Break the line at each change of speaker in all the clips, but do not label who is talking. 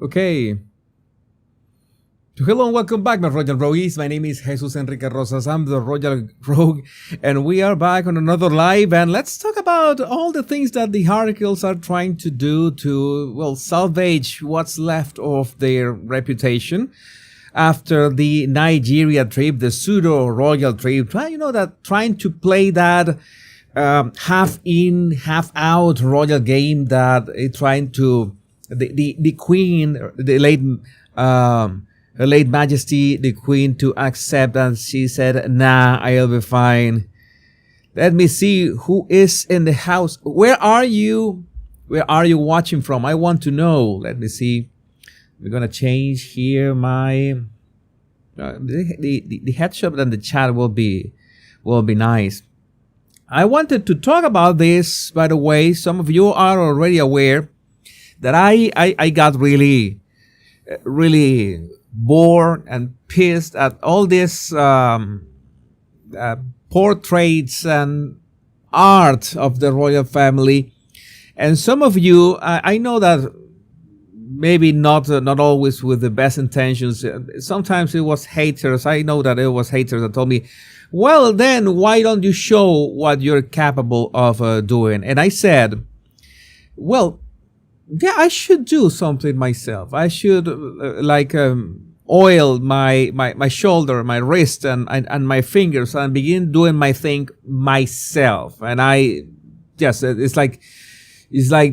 Okay. Hello and welcome back, my Royal Rogues. My name is Jesus Enrique Rosas. I'm the Royal Rogue, and we are back on another live. And let's talk about all the things that the Harkles are trying to do to, well, salvage what's left of their reputation after the Nigeria trip, the pseudo-royal trip. You know, that trying to play that half in, half out royal game that it's trying to the queen, the late Her late Majesty, the Queen, to accept, and she said, nah, I'll be fine. Let me see who is in the house. Where are you? Where are you watching from? I want to know. Let me see. We're going to change here my... the headshot and the chat will be nice. I wanted to talk about this, by the way. Some of you are already aware that I got really bored and pissed at all these portraits and art of the royal family. And some of you, I know that maybe not always with the best intentions. Sometimes it was haters. I know that it was haters that told me, well, then why don't you show what you're capable of doing? And I said, well, yeah, I should do something myself. I should oil my shoulder, my wrist, and my fingers, and begin doing my thing myself. And it's like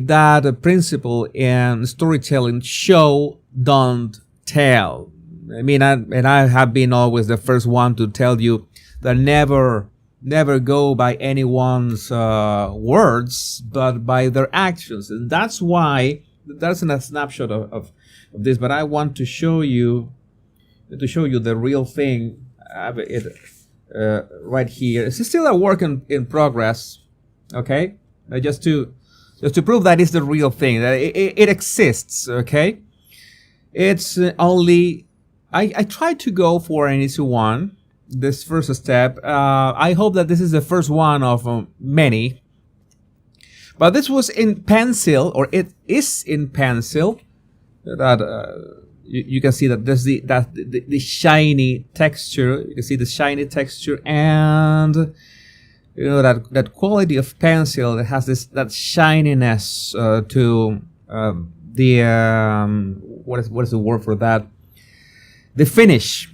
that principle in storytelling: show, don't tell. I mean, I have been always the first one to tell you that never go by anyone's words, but by their actions. And that's why that's a snapshot of this. But I want to show you the real thing. I have it right here. It's still a work in progress. Okay, just to prove that it's the real thing, that it exists. Okay, it's only I tried to go for an easy one. This first step. I hope that this is the first one of many. But this was in pencil, or it is in pencil. That you can see that there's the shiny texture. You can see the shiny texture, and you know that quality of pencil that has that shininess to what is the word for that? The finish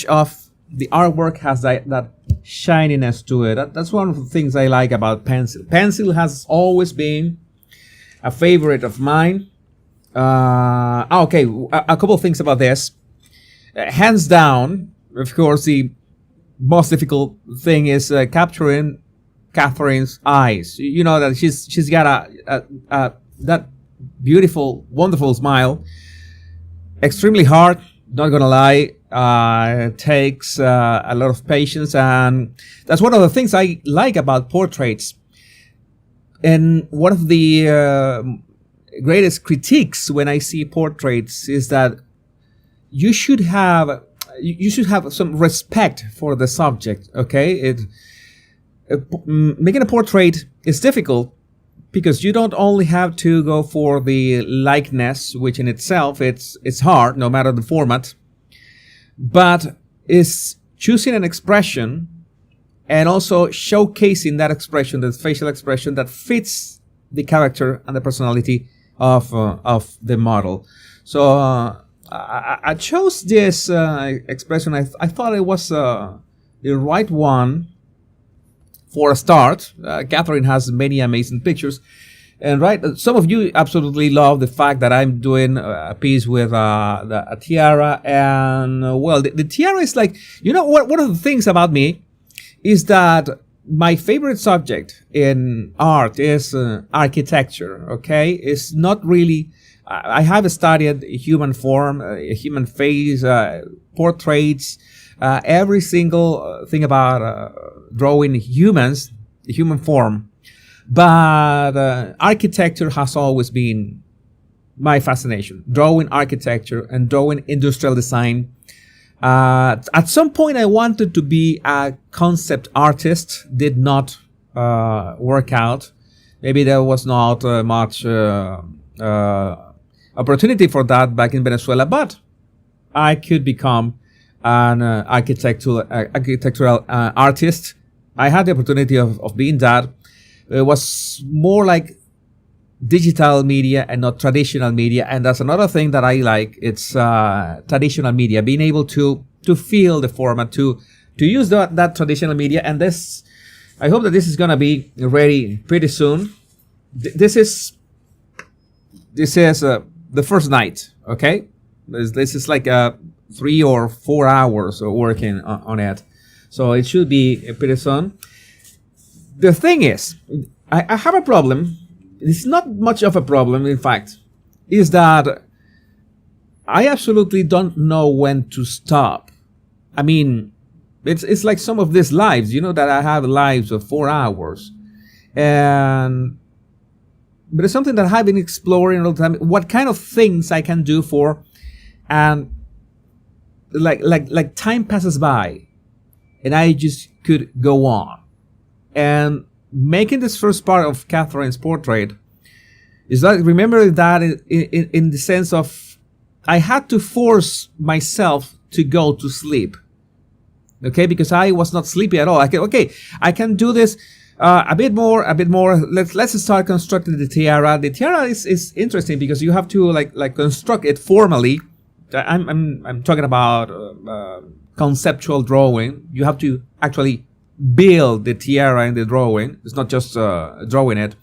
of the artwork has that shininess to it. That's one of the things I like about pencil. Pencil has always been a favorite of mine. Okay, a couple of things about this. Hands down, of course, the most difficult thing is capturing Catherine's eyes. You know that she's got that beautiful, wonderful smile. Extremely hard, not gonna lie. It takes a lot of patience, and that's one of the things I like about portraits. And one of the greatest critiques when I see portraits is that you should have some respect for the subject. Okay, making a portrait is difficult because you don't only have to go for the likeness, which in itself it's hard, no matter the format. But is choosing an expression and also showcasing that expression, that facial expression that fits the character and the personality of the model. So I chose this expression. I thought it was the right one for a start. Catherine has many amazing pictures. And some of you absolutely love the fact that I'm doing a piece with a tiara. And well, the tiara is like, you know, one of the things about me is that my favorite subject in art is architecture. Okay, it's not really. I have studied human form, human face, portraits, every single thing about drawing humans, the human form. But architecture has always been my fascination. Drawing architecture and drawing industrial design. At some point, I wanted to be a concept artist. Did not work out. Maybe there was not much opportunity for that back in Venezuela, but I could become an architectural artist. I had the opportunity of being that. It was more like digital media and not traditional media, and that's another thing that I like. It's traditional media, being able to feel the format, to use that traditional media. And this, I hope that this is gonna be ready pretty soon. This is the first night. Okay, this is like 3 or 4 hours of working on it, so it should be pretty soon. The thing is, I have a problem. It's not much of a problem, in fact, is that I absolutely don't know when to stop. I mean, it's like some of these lives, that I have lives of 4 hours, but it's something that I've been exploring all the time. What kind of things I can do for, and like time passes by, and I just could go on. And making this first part of Catherine's portrait is that, remember that in the sense of, I had to force myself to go to sleep, okay, because I was not sleepy at all. I can do this a bit more. Let's start constructing the tiara. The tiara is interesting because you have to like construct it formally. I'm talking about conceptual drawing. You have to actually build the tiara in the drawing. It's not just drawing it.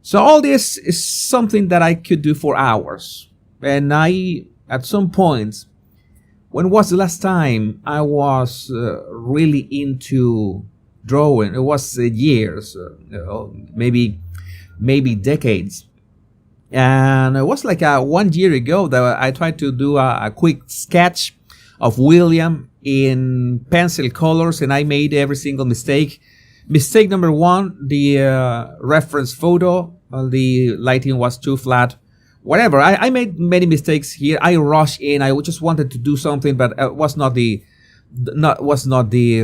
So all this is something that I could do for hours. And I, at some point, when was the last time I was really into drawing? It was years, maybe decades. And it was like 1 year ago that I tried to do a quick sketch of William in pencil colors, and I made every single mistake. Mistake number 1, the reference photo, the lighting was too flat. Whatever, I made many mistakes here. I rushed in. I just wanted to do something, but it was not the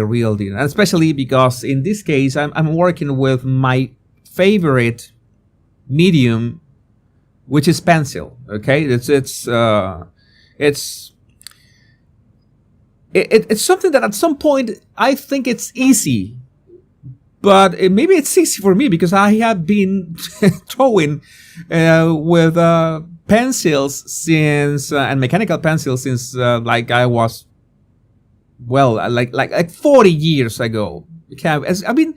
real deal. And especially because in this case, I'm working with my favorite medium, which is pencil. Okay, it's something that at some point I think it's easy, but maybe it's easy for me because I have been drawing with pencils since and mechanical pencils since like I was like 40 years ago. Okay, I've been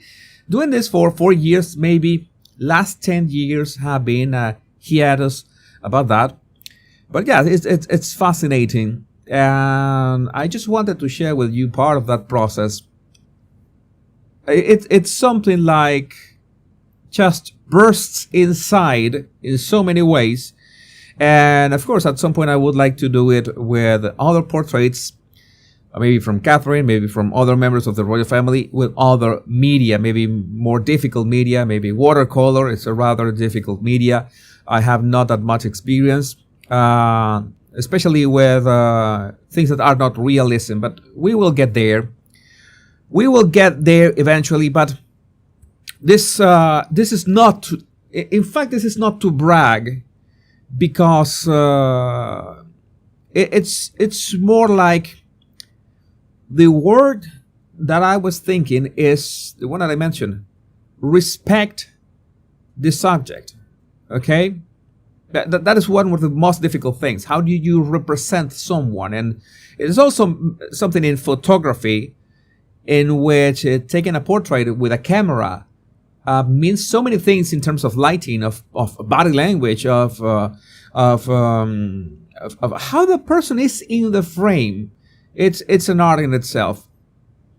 doing this for 4 years, maybe. Last 10 years have been hiatus about that, but yeah, it's fascinating. And I just wanted to share with you part of that process. It's something like just bursts inside in so many ways. And of course, at some point I would like to do it with other portraits, maybe from Catherine, maybe from other members of the royal family, with other media, maybe more difficult media, maybe watercolor. It's a rather difficult media. I have not that much experience. Especially with things that are not realism, but we will get there. We will get there eventually. But this is not. In fact, this is not to brag, because it's more like the word that I was thinking is the one that I mentioned. Respect the subject. Okay. That is one of the most difficult things. How do you represent someone? And it is also something in photography in which taking a portrait with a camera means so many things in terms of lighting, of body language, of how the person is in the frame. It's an art in itself.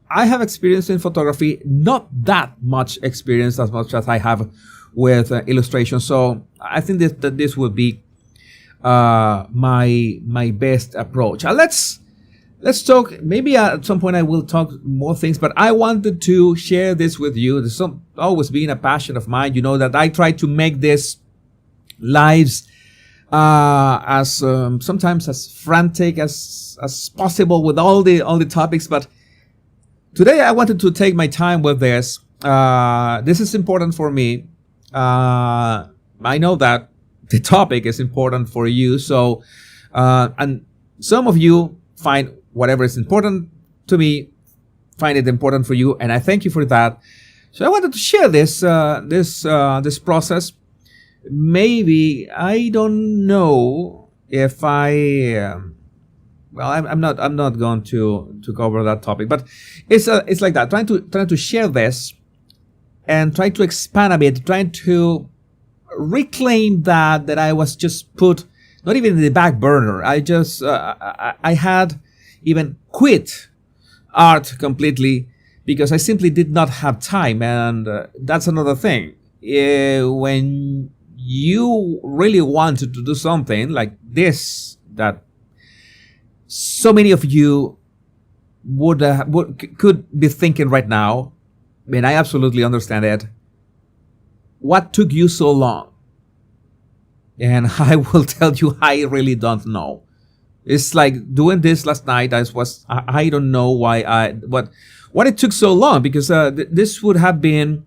I have experience in photography, not that much experience as much as I have with illustration. So I think that this would be my best approach. Let's talk. Maybe at some point I will talk more things, but I wanted to share this with you. There's always been a passion of mine. You know that I try to make this lives as sometimes as frantic as possible with all the topics. But today I wanted to take my time with this. This is important for me. I know that the topic is important for you. So, and some of you find whatever is important to me, find it important for you, and I thank you for that. So I wanted to share this process. Maybe I don't know if I'm not going to cover that topic, but it's like that. Trying to share this and try to expand a bit, trying to reclaim that I was just put not even in the back burner. I had even quit art completely because I simply did not have time, and that's another thing. When you really wanted to do something like this, that so many of you could be thinking right now, and I absolutely understand it. What took you so long? And I will tell you, I really don't know. It's like doing this last night. I don't know why what it took so long, because this would have been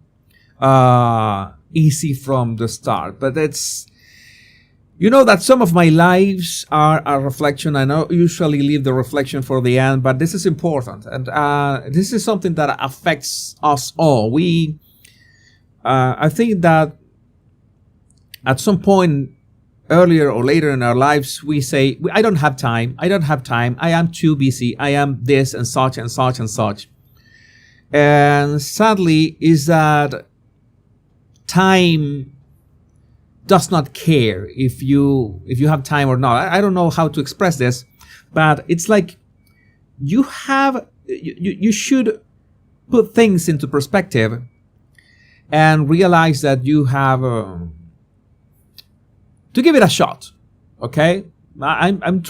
easy from the start. But it's, you know, that some of my lives are a reflection. I know usually leave the reflection for the end, but this is important, and this is something that affects us all. I think that at some point, earlier or later in our lives, we say, I don't have time, I am too busy, I am this and such and such and such. And sadly is that time does not care if you have time or not. I don't know how to express this, but it's like you should put things into perspective and realize that you have to give it a shot. Okay, I'm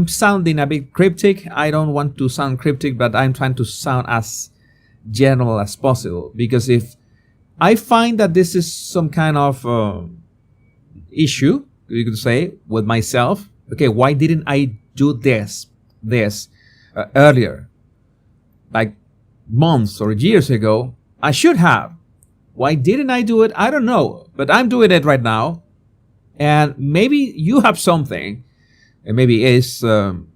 sounding a bit cryptic. I don't want to sound cryptic, but I'm trying to sound as general as possible, because if I find that this is some kind of issue, you could say, with myself, okay, why didn't I do this earlier, like months or years ago? I should have. Why didn't I do it? I don't know, but I'm doing it right now. And maybe you have something, and maybe it's an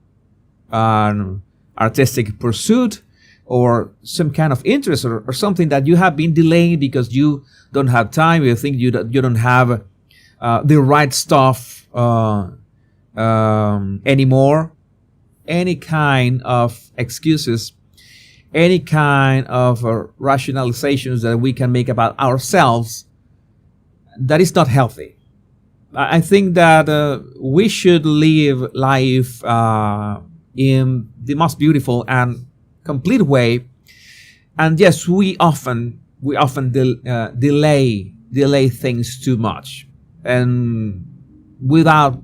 artistic pursuit or some kind of interest or something that you have been delaying because you don't have time. You think you don't have the right stuff anymore. Any kind of excuses, any kind of rationalizations that we can make about ourselves, that is not healthy. I think that we should live life in the most beautiful and complete way. And yes, we often delay things too much, and without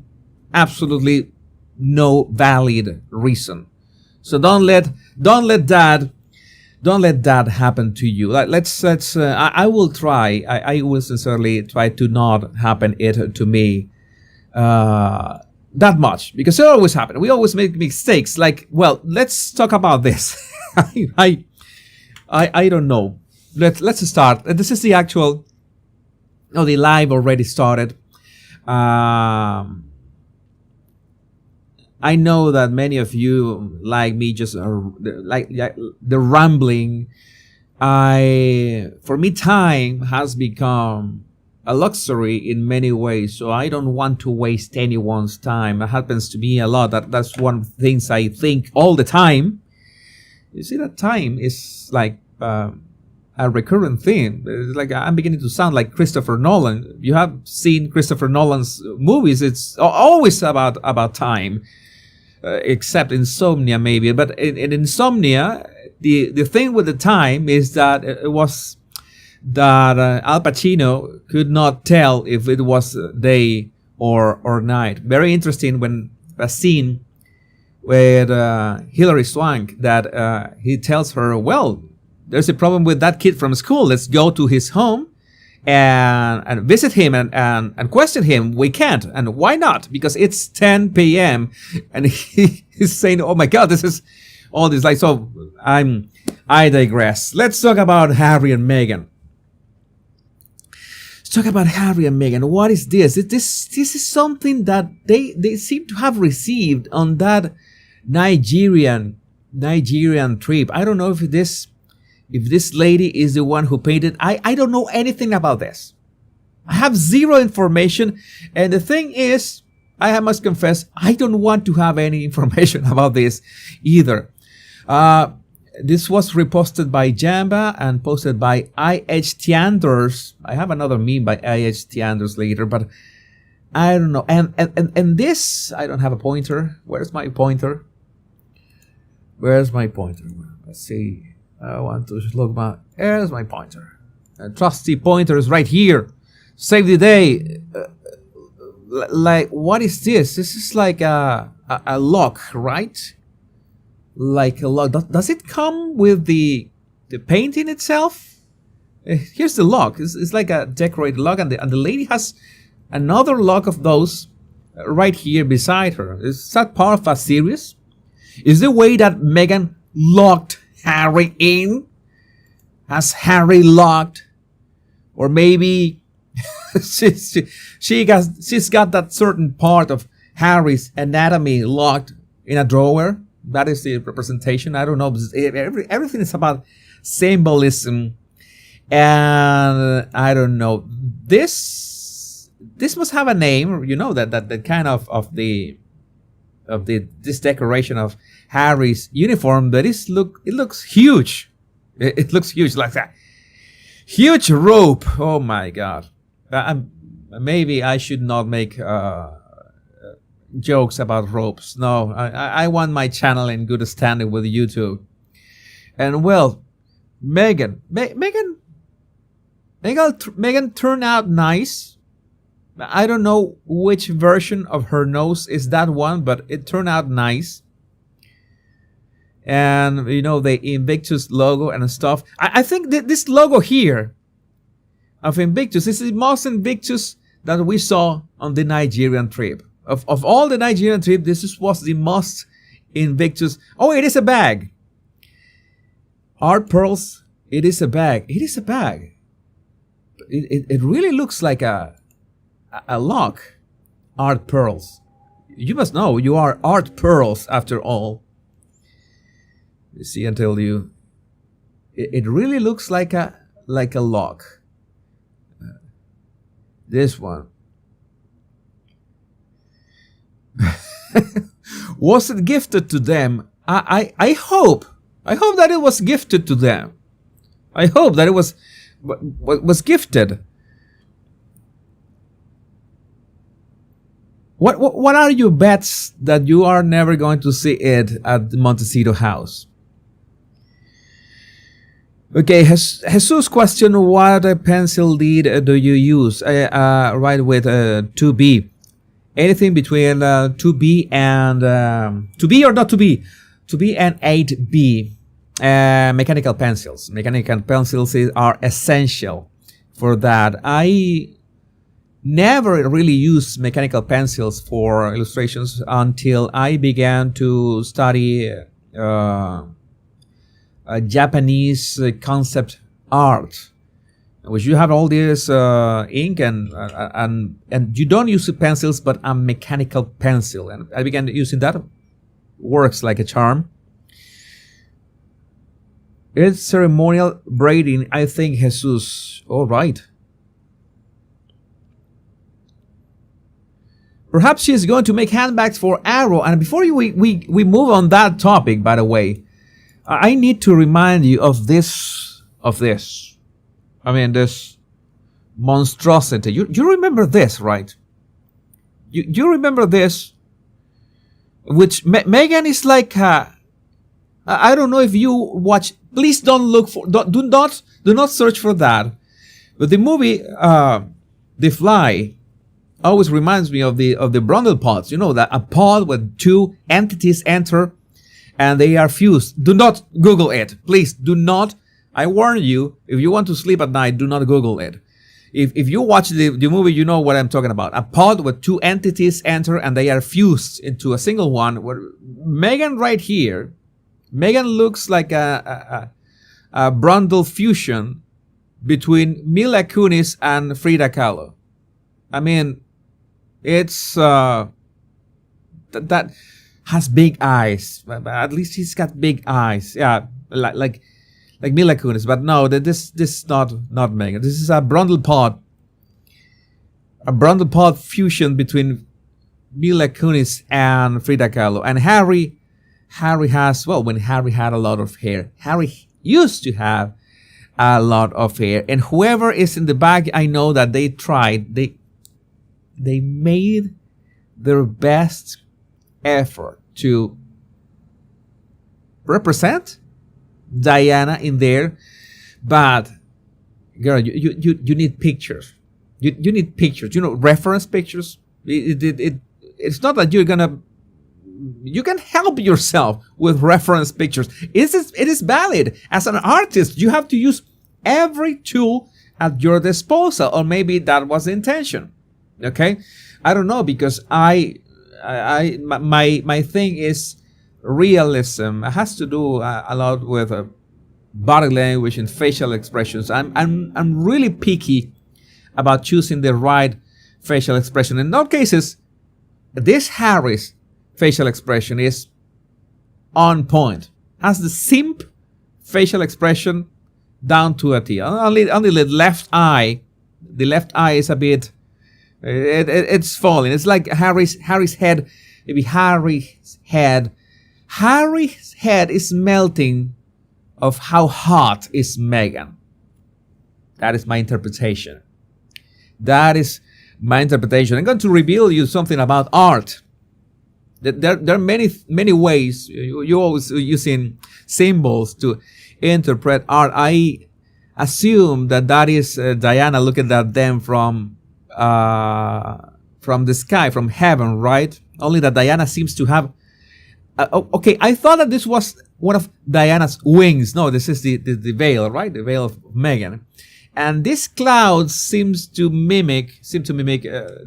absolutely no valid reason. So don't let that happen to you. Let's I will try. I will sincerely try to not happen it to me that much, because it always happens. We always make mistakes. Like, well, let's talk about this. I don't know. Let's start. This is the actual. Oh, the live already started. I know that many of you, like me, just like the rambling. For me, time has become a luxury in many ways, so I don't want to waste anyone's time. It happens to me a lot. That's one of the things I think all the time. You see, that time is like a recurrent thing. It's like I'm beginning to sound like Christopher Nolan. You have seen Christopher Nolan's movies. It's always about time. Except Insomnia, maybe. But in Insomnia, the thing with the time is that it was that Al Pacino could not tell if it was day or night. Very interesting when a scene with Hilary Swank that he tells her, well, there's a problem with that kid from school. Let's go to his home and visit him and question him. We can't. And why not? Because it's 10 p.m. And he's saying, oh my God, this is all this. Like, so I digress. Let's talk about Harry and Meghan. Let's talk about Harry and Meghan. What is this? This is something that they seem to have received on that Nigerian trip. I don't know if this lady is the one who painted. I don't know anything about this. I have zero information, and the thing is, I must confess, I don't want to have any information about this either. This was reposted by Jamba and posted by I.H. Tianders. I have another meme by I.H. Tianders later, but I don't know. And this, I don't have a pointer. Where's my pointer? Let's see. I want to look There's my pointer. Trusty pointer is right here. Save the day. Like, what is this? This is like a lock, right? Like a lock. Does it come with the painting itself? Here's the lock. It's like a decorated lock, and the lady has another lock of those right here beside her. Is that part of a series? Is the way that Meghan locked Harry in? Has Harry locked? Or maybe she's got that certain part of Harry's anatomy locked in a drawer. That is the representation. I don't know. Everything is about symbolism, and I don't know. This must have a name. You know that kind of this decoration of Harry's uniform. That it looks huge. It looks huge, like that. Huge rope. Oh my God. Maybe I should not make jokes about ropes. No, I want my channel in good standing with YouTube. And well, Meghan turned out nice. I don't know which version of her nose is that one, but it turned out nice. And you know, the Invictus logo and stuff. I think that this logo here of Invictus is the most Invictus that we saw on the Nigerian trip. Of all the Nigerian trip, was the most Invictus. Oh, it is a bag. Art pearls. It is a bag. It is a bag. It really looks like a lock. Art pearls. You must know you are art pearls after all. You see, I tell you, it really looks like a lock. This one. Was it gifted to them? I hope that it was gifted to them. I hope that it was gifted. What are your bets that you are never going to see it at the Montecito house? Okay, Jesus question: what pencil lead do you use? Write with 2B. Anything between 2B and 2B or not 2B, 2B and 8B. Mechanical pencils. Mechanical pencils are essential for that. I never really used mechanical pencils for illustrations until I began to study Japanese concept art, which you have all this ink and you don't use pencils but a mechanical pencil, and I began using that. Works like a charm. It's ceremonial braiding, I think, Jesus. All right. Perhaps she's going to make handbags for Arrow. And before we move on that topic, by the way, I need to remind you of this. I mean, this monstrosity. You remember this, right? You remember this? Which Meghan is like. I don't know if you watch. Please don't look for. Do not search for that. But the movie, The Fly, always reminds me of the Brundle pods. You know, that a pod with two entities enter, and they are fused. Do not Google it, please. Do not. I warn you. If you want to sleep at night, do not Google it. If you watch the movie, you know what I'm talking about. A pod with two entities enter, and they are fused into a single one. Where Meghan right here. Meghan looks like a Brundle fusion between Mila Kunis and Frida Kahlo. I mean, it's that has big eyes. At least he's got big eyes. Yeah, like Mila Kunis. But no, this is not Meghan. This is a Brundle pod fusion between Mila Kunis and Frida Kahlo. And Harry has, well, when Harry had a lot of hair, Harry used to have a lot of hair. And whoever is in the back, I know that they tried. They made their best effort to represent Diana in there, but girl, you need pictures. You need pictures. Reference pictures. It's not that you can help yourself with reference pictures. It is valid. As an artist, you have to use every tool at your disposal, or maybe that was the intention. Okay, I don't know, because my thing is realism. It has to do a lot with body language and facial expressions. I'm really picky about choosing the right facial expression. In all cases, this Harry's facial expression is on point. Has the simp facial expression down to a T. Only the left eye. The left eye is a bit. It's falling. It's like Harry's head. Maybe Harry's head is melting of how hot is Meghan. That is my interpretation. I'm going to reveal you something about art. There are many ways. You're always using symbols to interpret art. I assume that is Diana looking at them from the sky, from heaven, right? Only that Diana seems to have. Okay, I thought that this was one of Diana's wings. No, this is the veil, right? The veil of Meghan. And this cloud seems to mimic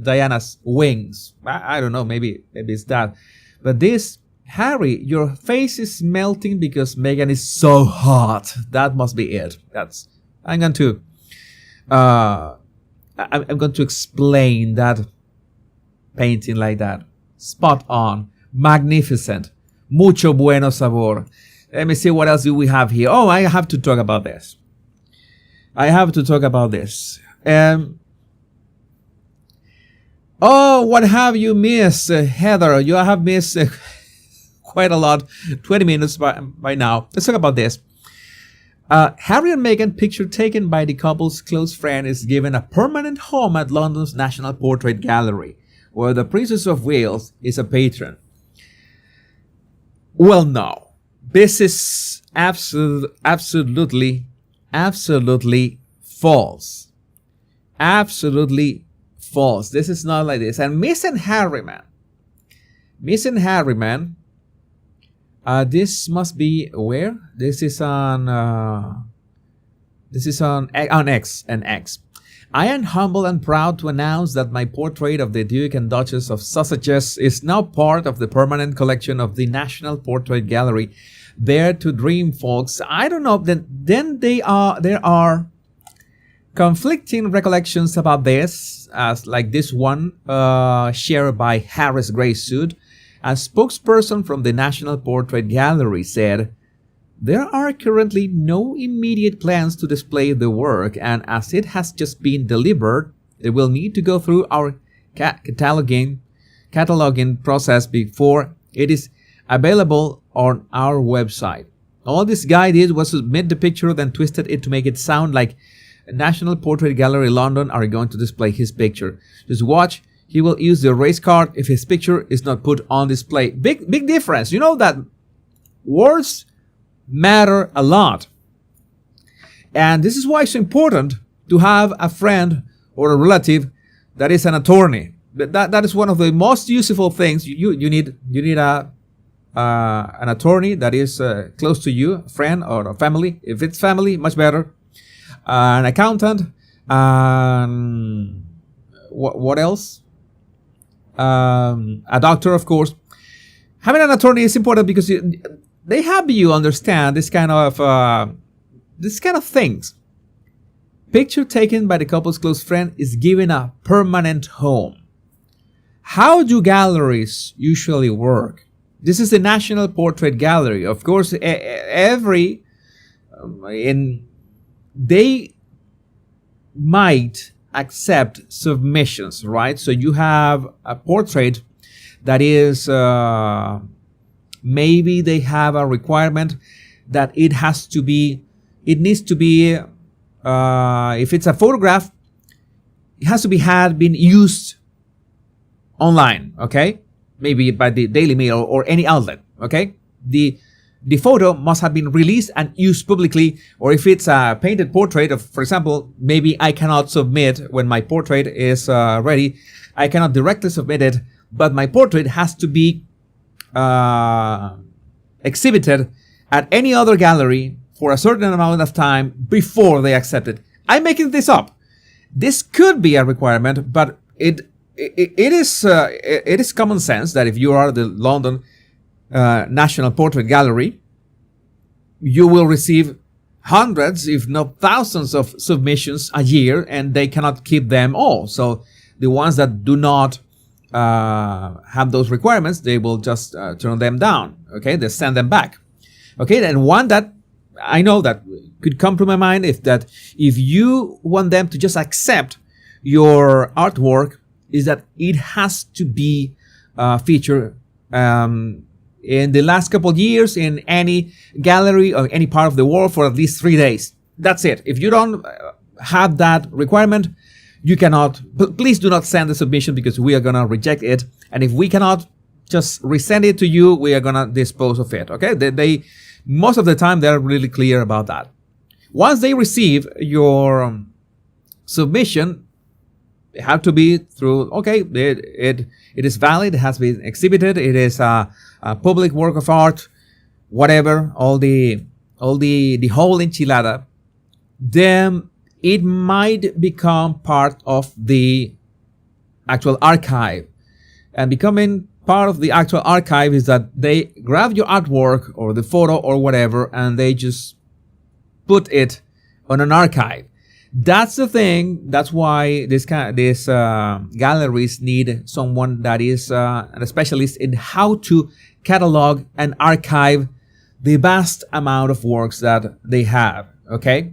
Diana's wings. I don't know, maybe it's that. But this, Harry, your face is melting because Meghan is so hot. That must be it. I'm going to explain that painting like that. Spot on. Magnificent. Mucho bueno sabor. Let me see what else do we have here. Oh, I have to talk about this. What have you missed, Heather? You have missed quite a lot. 20 minutes by now. Let's talk about this. Harry and Meghan, picture taken by the couple's close friend, is given a permanent home at London's National Portrait Gallery, where the Princess of Wales is a patron. Well, no. This is absolutely false. Absolutely false. This is not like this. And Miss and Harryman. This must be where? This is on X and X. I am humble and proud to announce that my portrait of the Duke and Duchess of Sussex is now part of the permanent collection of the National Portrait Gallery. Dare to dream, folks. I don't know. Then there are conflicting recollections about this, as like this one shared by Harris Graysuit. A spokesperson from the National Portrait Gallery said, "There are currently no immediate plans to display the work, and as it has just been delivered, it will need to go through our cataloging process before it is available on our website." All this guy did was submit the picture, then twisted it to make it sound like National Portrait Gallery London are going to display his picture. Just watch. He will use the erase card if his picture is not put on display. Big difference. You know that words matter a lot. And this is why it's important to have a friend or a relative that is an attorney. That is one of the most useful things. You need an attorney that is close to you, a friend or a family. If it's family, much better. An accountant. What else? A doctor, of course. Having an attorney is important because they help you understand this kind of things. Picture taken by the couple's close friend is given a permanent home. How do galleries usually work? This is the National Portrait Gallery. Of course, they might accept submissions, right? So you have a portrait that is, maybe they have a requirement that it needs to be, if it's a photograph, it has to be been used online, okay? Maybe by the Daily Mail or any outlet, okay? The photo must have been released and used publicly, or if it's a painted portrait of, for example, maybe I cannot submit when my portrait is ready, I cannot directly submit it, but my portrait has to be exhibited at any other gallery for a certain amount of time before they accept it. I'm making this up. This could be a requirement, but it is common sense that if you are the London National Portrait Gallery, you will receive hundreds, if not thousands, of submissions a year, and they cannot keep them all. So the ones that do not have those requirements, they will just turn them down. Okay, they send them back. Okay, and one that I know that could come to my mind if you want them to just accept your artwork, is that it has to be featured in the last couple of years in any gallery or any part of the world for at least 3 days. That's it. If you don't have that requirement, you cannot. Please do not send the submission, because we are gonna reject it. And if we cannot just resend it to you, we are gonna dispose of it. Okay? They most of the time they're really clear about that. Once they receive your submission, it have to be through, okay, it is valid, it has been exhibited, it is a public work of art, whatever, all the whole enchilada, then it might become part of the actual archive. And becoming part of the actual archive is that they grab your artwork or the photo or whatever, and they just put it on an archive. That's the thing. That's why these galleries need someone that is a specialist in how to catalog and archive the vast amount of works that they have. Okay,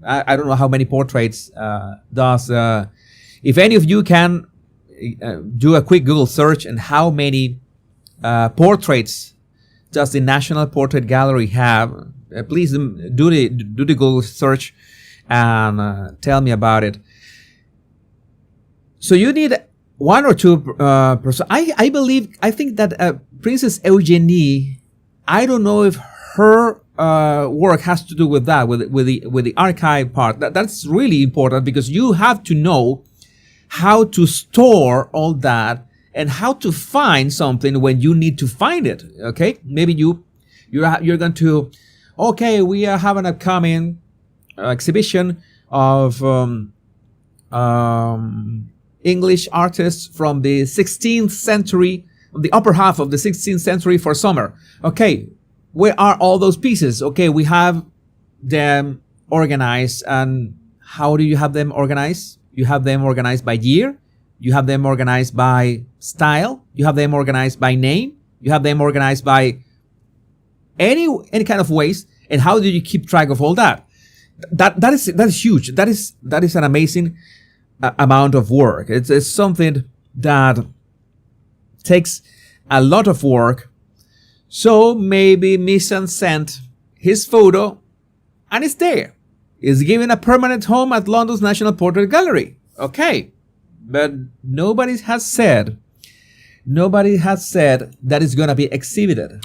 I don't know how many portraits if any of you can do a quick Google search and how many portraits does the National Portrait Gallery have. Please do the Google search and tell me about it. So you need one or two person. I think that Princess Eugenie, I don't know if her work has to do with that, with the archive part. That's really important, because you have to know how to store all that and how to find something when you need to find it. Okay, maybe you're going to, okay, we have an upcoming exhibition of English artists from the 16th century, the upper half of the 16th century for summer. Okay, where are all those pieces? Okay, we have them organized. And how do you have them organized? You have them organized by year. You have them organized by style. You have them organized by name. You have them organized by any kind of ways. And how do you keep track of all that? That is huge. That is an amazing amount of work. It's something that takes a lot of work. So maybe Meghan sent his photo, and it's there. It's given a permanent home at London's National Portrait Gallery. Okay, but nobody has said that it's gonna be exhibited.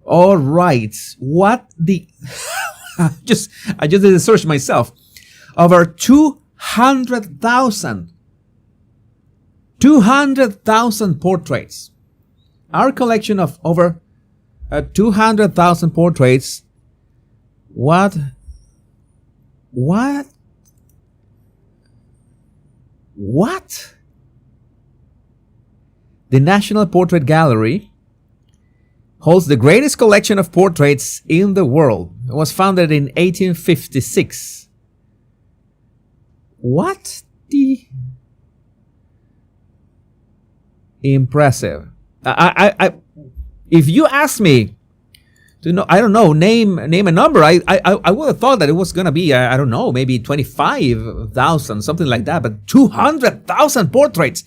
All right, what the? I just did a search myself. Over 200,000 portraits. Our collection of over 200,000 portraits. What? The National Portrait Gallery holds the greatest collection of portraits in the world. It was founded in 1856. What the... Impressive. If you ask me to know, I don't know, name a number, I would have thought that it was gonna be, I don't know, maybe 25,000, something like that. But 200,000 portraits.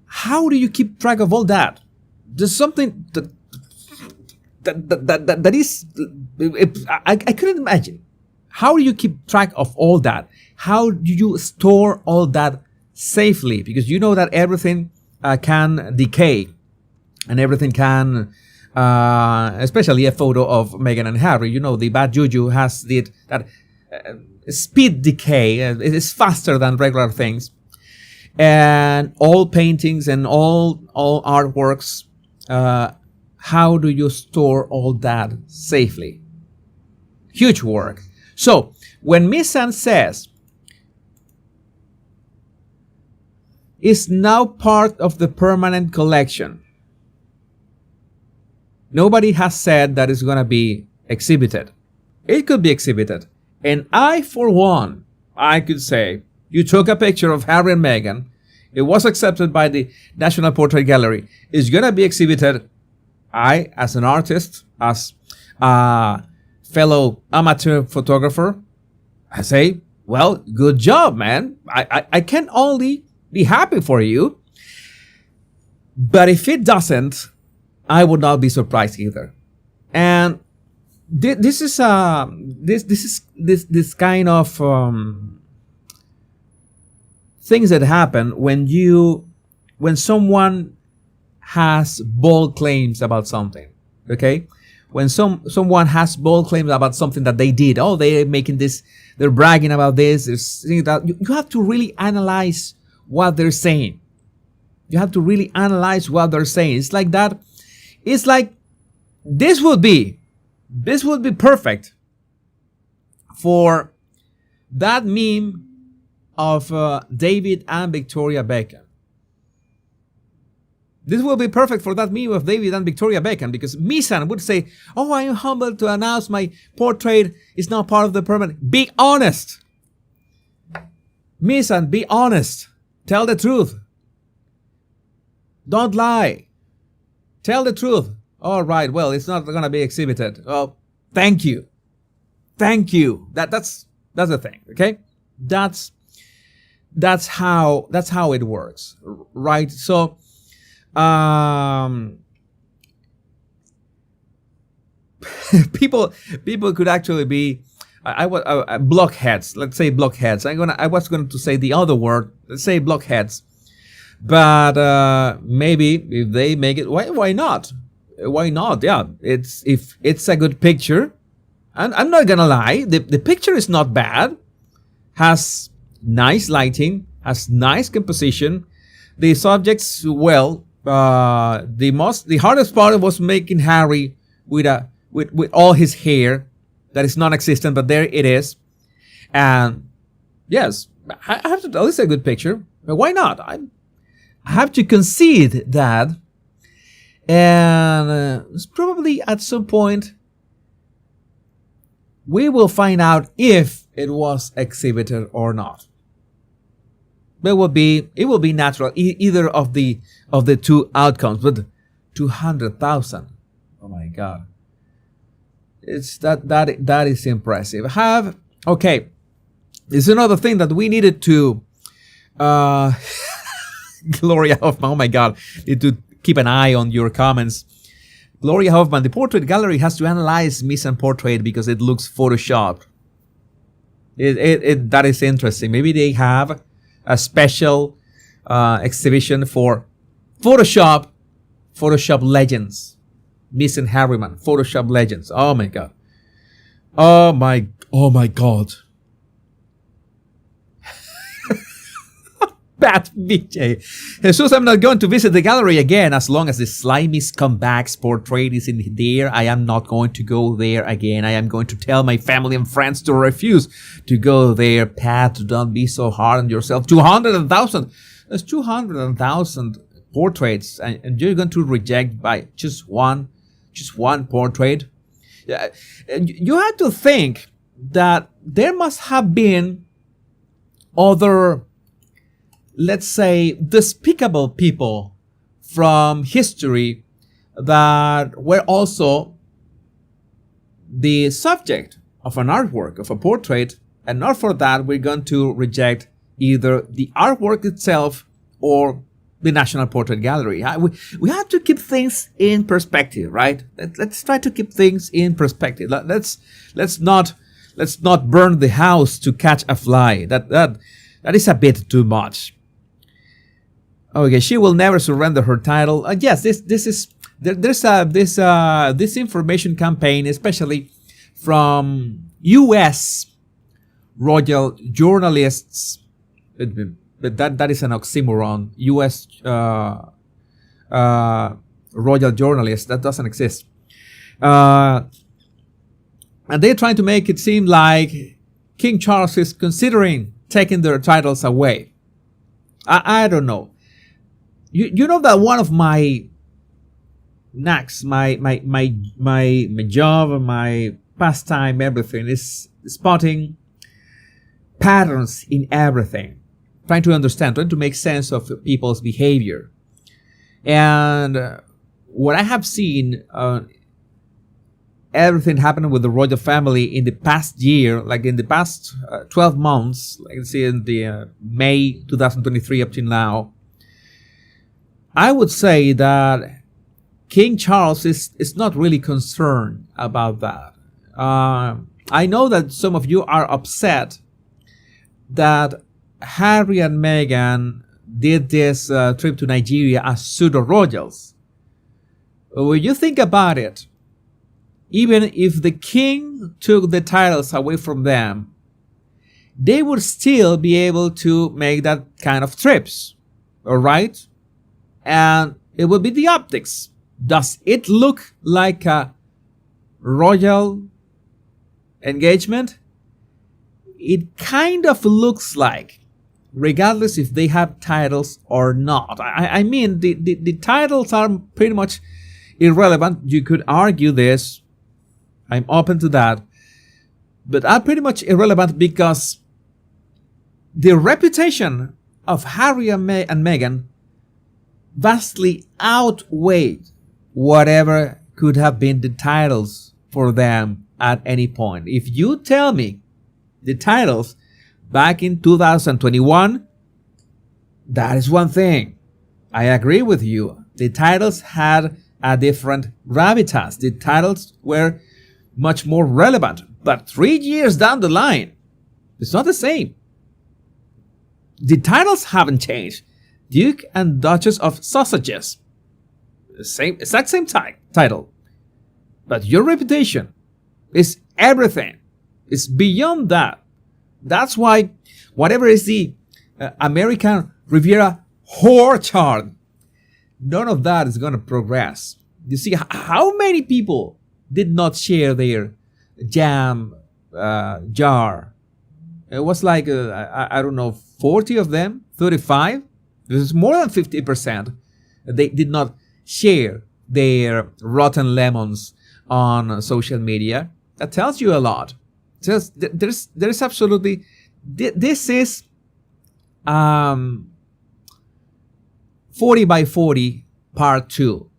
How do you keep track of all that? There's something that is, I couldn't imagine. How do you keep track of all that? How do you store all that safely? Because you know that everything can decay, and everything can, especially a photo of Meghan and Harry. You know, the bad juju has that speed decay. It is faster than regular things, and all paintings and all artworks. How do you store all that safely? Huge work. So when Meghan says is now part of the permanent collection, nobody has said that it's going to be exhibited. It could be exhibited. And I, for one, I could say, you took a picture of Harry and Meghan, it was accepted by the National Portrait Gallery, it's going to be exhibited. I, as an artist, as a fellow amateur photographer, I say, well, good job, man. I can only be happy for you. But if it doesn't, I would not be surprised either. And this is this kind of things that happen when someone has bold claims about something. Okay, when someone has bold claims about something that they did. Oh, they're making this. They're bragging about this. You have to really analyze what they're saying. You have to really analyze what they're saying. It's like that. It's like this would be perfect for that meme of David and Victoria Beckham. This will be perfect for that meme of David and Victoria Beckham, because Meghan would say, oh, I am humbled to announce my portrait is now part of the permanent. Be honest. Meghan, be honest. Tell the truth. Don't lie. Tell the truth. All right, well, it's not going to be exhibited. Oh, thank you. Thank you. That's the thing, okay? That's how it works, right? So people could actually be blockheads. Let's say blockheads. I was going to say the other word. Let's say blockheads. But maybe if they make it, why not? Why not? Yeah, if it's a good picture, and I'm not gonna lie, the picture is not bad. Has nice lighting, has nice composition. The subjects, well, the hardest part was making Harry with all his hair that is non-existent, but there it is. And yes, I have to tell, it's a good picture. But why not? I have to concede that, and it's probably at some point we will find out if it was exhibited or not. But it will be natural, either of the two outcomes. But 200,000, oh my God, it's that is impressive. Okay, there's another thing that we needed to. Gloria Hoffman, oh my God, need to keep an eye on your comments. Gloria Hoffman, the portrait gallery has to analyze Meghan portrait because it looks photoshopped. That is interesting. Maybe they have a special exhibition for Photoshop legends. Meghan Harriman, Photoshop legends. Oh my God. Oh my God. Pat BJ. Jesus, I'm not going to visit the gallery again as long as the slimy scumbag's portrait is in there. I am not going to go there again. I am going to tell my family and friends to refuse to go there. Pat, don't be so hard on yourself. 200,000. There's 200,000 portraits, and you're going to reject by just one just one portrait. You have to think that there must have been other, let's say, despicable people from history that were also the subject of an artwork, of a portrait, and not for that we're going to reject either the artwork itself or the National Portrait Gallery. We have to keep things in perspective, right? Let's try to keep things in perspective. Let's not burn the house to catch a fly. That is a bit too much. Okay, she will never surrender her title. Yes, this information campaign, especially from U.S. royal journalists. But that is an oxymoron. U.S. Royal journalists, that doesn't exist. And they're trying to make it seem like King Charles is considering taking their titles away. I don't know. You know that one of my knacks, my job, my pastime, everything is spotting patterns in everything. Trying to understand, trying to make sense of people's behavior. And what I have seen, everything happening with the royal family in the past year, like in the past 12 months, like say in the May 2023 up till now, I would say that King Charles is not really concerned about that. I know that some of you are upset that Harry and Meghan did this trip to Nigeria as pseudo-royals. When you think about it, even if the king took the titles away from them, they would still be able to make that kind of trips, all right? And it would be the optics. Does it look like a royal engagement? It kind of looks like, regardless if they have titles or not. I mean, the titles are pretty much irrelevant. You could argue this. I'm open to that. But are pretty much irrelevant because the reputation of Harry and Meghan vastly outweighed whatever could have been the titles for them at any point. If you tell me the titles back in 2021, that is one thing. I agree with you. The titles had a different gravitas. The titles were much more relevant. But 3 years down the line, it's not the same. The titles haven't changed. Duke and Duchess of Sausages. Exact same title. But your reputation is everything. It's beyond that. That's why whatever is the American Riviera whore chart, none of that is going to progress. You see, how many people did not share their jam jar? It was like, I don't know, 40 of them, 35. This is more than 50%. They did not share their rotten lemons on social media. That tells you a lot. Just there's absolutely, this is 40 by 40 part 2.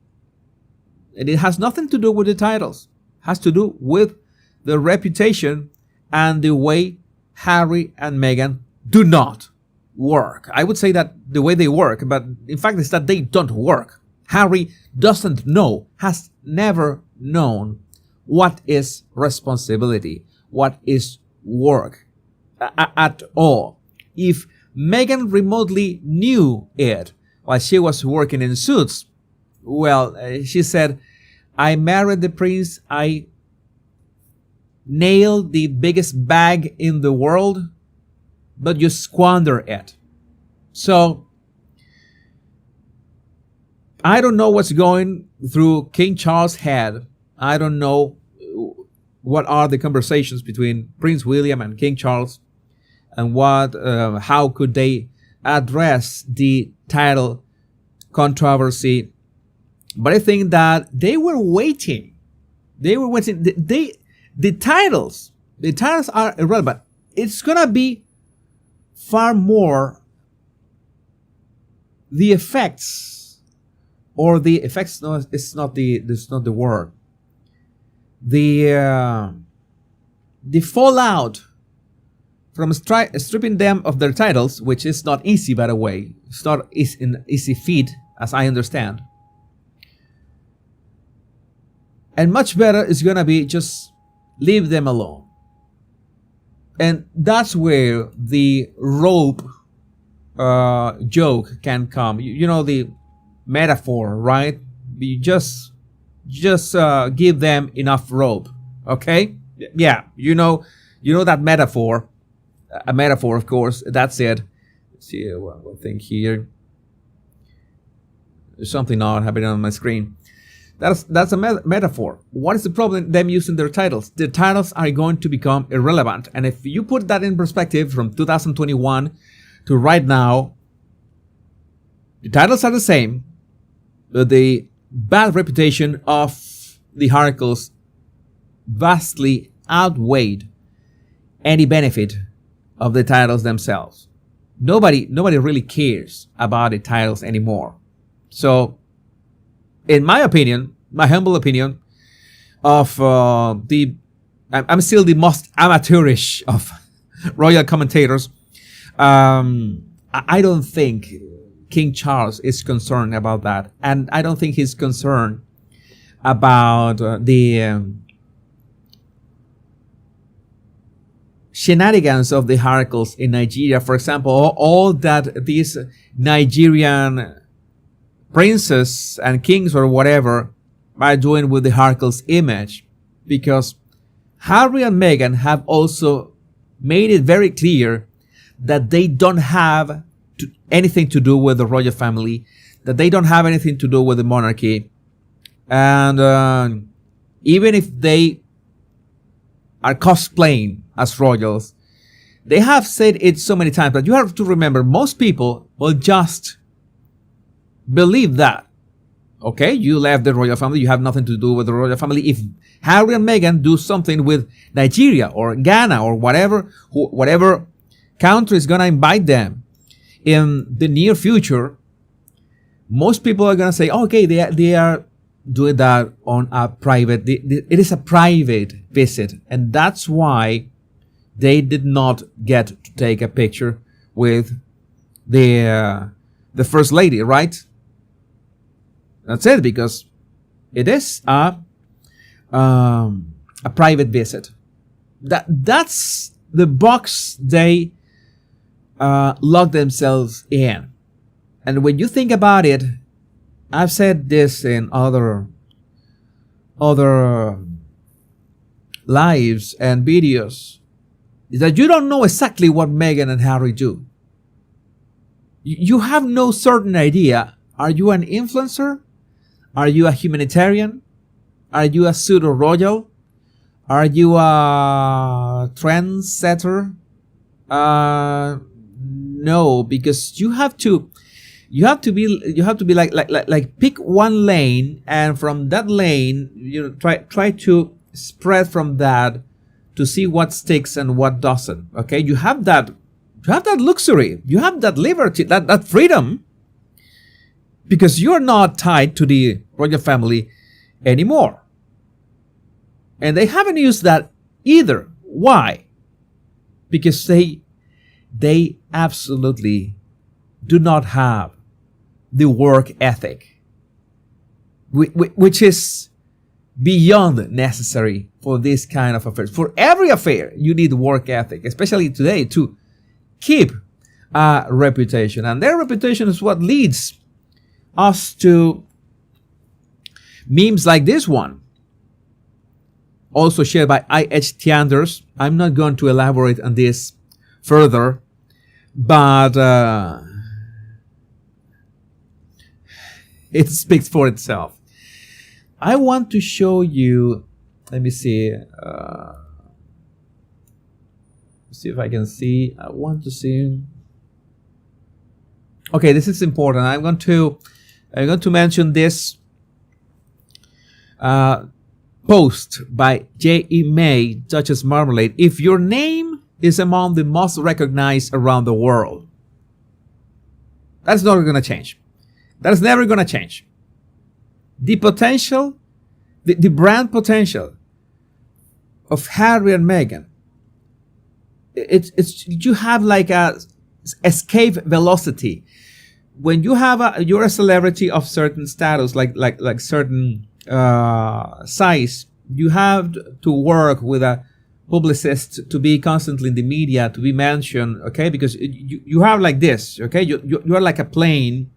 And it has nothing to do with the titles. It has to do with the reputation and the way Harry and Meghan do not work. I would say that the way they work, but in fact it's that they don't work. Harry doesn't know, has never known what is responsibility, what is work at all. If Meghan remotely knew it while she was working in Suits, well, she said, I married the prince, I nailed the biggest bag in the world, but you squander it. So, I don't know what's going through King Charles' head. I don't know what are the conversations between Prince William and King Charles, and how could they address the title controversy But I think that they were waiting. They were waiting. The titles are irrelevant. It's gonna be far more the effects, or the effects. No, it's not the. That's not the word. The fallout from stripping them of their titles, which is not easy, by the way. It's not an easy feat, as I understand. And much better is gonna be just leave them alone. And that's where the rope joke can come. You know the metaphor, right? You just give them enough rope, okay? Yeah, you know that metaphor. A metaphor, of course. That's it. Let's see one thing here. There's something odd happening on my screen. That's a metaphor. What is the problem? Them using their titles. The titles are going to become irrelevant. And if you put that in perspective from 2021 to right now, the titles are the same, but the bad reputation of the Harkles vastly outweighed any benefit of the titles themselves. Nobody really cares about the titles anymore. So, in my opinion, my humble opinion, of I'm still the most amateurish of royal commentators. I don't think King Charles is concerned about that, and I don't think he's concerned about the shenanigans of the Harkles in Nigeria. For example, all that these Nigerian princes and kings or whatever are doing with the Harkles image, because Harry and Meghan have also made it very clear that they don't have anything to do with the royal family, that they don't have anything to do with the monarchy, and even if they are cosplaying as royals, they have said it so many times. But you have to remember, most people will just believe that. Okay, you left the royal family, you have nothing to do with the royal family. If Harry and Meghan do something with Nigeria or Ghana or whatever country is gonna invite them in the near future, most people are gonna say, okay, they are doing that on a private. It is a private visit, and that's why they did not get to take a picture with the first lady, right? That's it, because it is a private visit. That's the box they lock themselves in. And when you think about it, I've said this in other lives and videos, is that you don't know exactly what Meghan and Harry do. You have no certain idea. Are you an influencer? Are you a humanitarian? Are you a pseudo-royal? Are you a trendsetter? No, because you have to be like pick one lane, and from that lane, try to spread from that to see what sticks and what doesn't. Okay, you have that luxury, you have that liberty, that freedom, because you're not tied to the royal family anymore. And they haven't used that either. Why? Because they absolutely do not have the work ethic, which is beyond necessary for this kind of affairs. For every affair, you need work ethic, especially today, to keep a reputation. And their reputation is what leads us to memes like this one, also shared by I.H. Tianders. I'm not going to elaborate on this further, but it speaks for itself. I want to show you, let me see if I can see. I want to see. Okay, this is important. I'm going to mention this post by J.E. May, Duchess Marmalade, if your name is among the most recognized around the world. That's not going to change. That's never going to change. The potential, the brand potential of Harry and Meghan, it's you have like a escape velocity. When you're a celebrity of certain status, like certain size, you have to work with a publicist to be constantly in the media, to be mentioned, okay? Because you have like this, okay? You're like a plane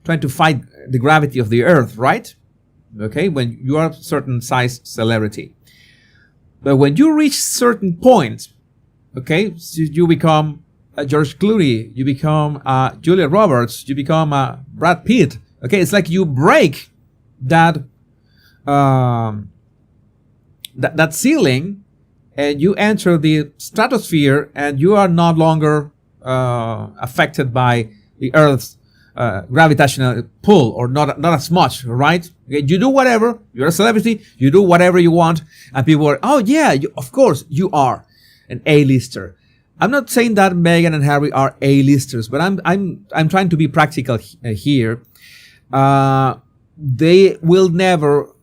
trying to fight the gravity of the earth, right? Okay, when you are a certain size celebrity. But when you reach certain point, okay, so you become George Clooney, you become Julia Roberts, you become Brad Pitt. Okay, it's like you break that that ceiling, and you enter the stratosphere, and you are no longer affected by the Earth's gravitational pull, or not as much, right? Okay, you do whatever. You're a celebrity. You do whatever you want, and people are, oh yeah, of course you are an A-lister. I'm not saying that Meghan and Harry are A-listers, but I'm trying to be practical here. They will never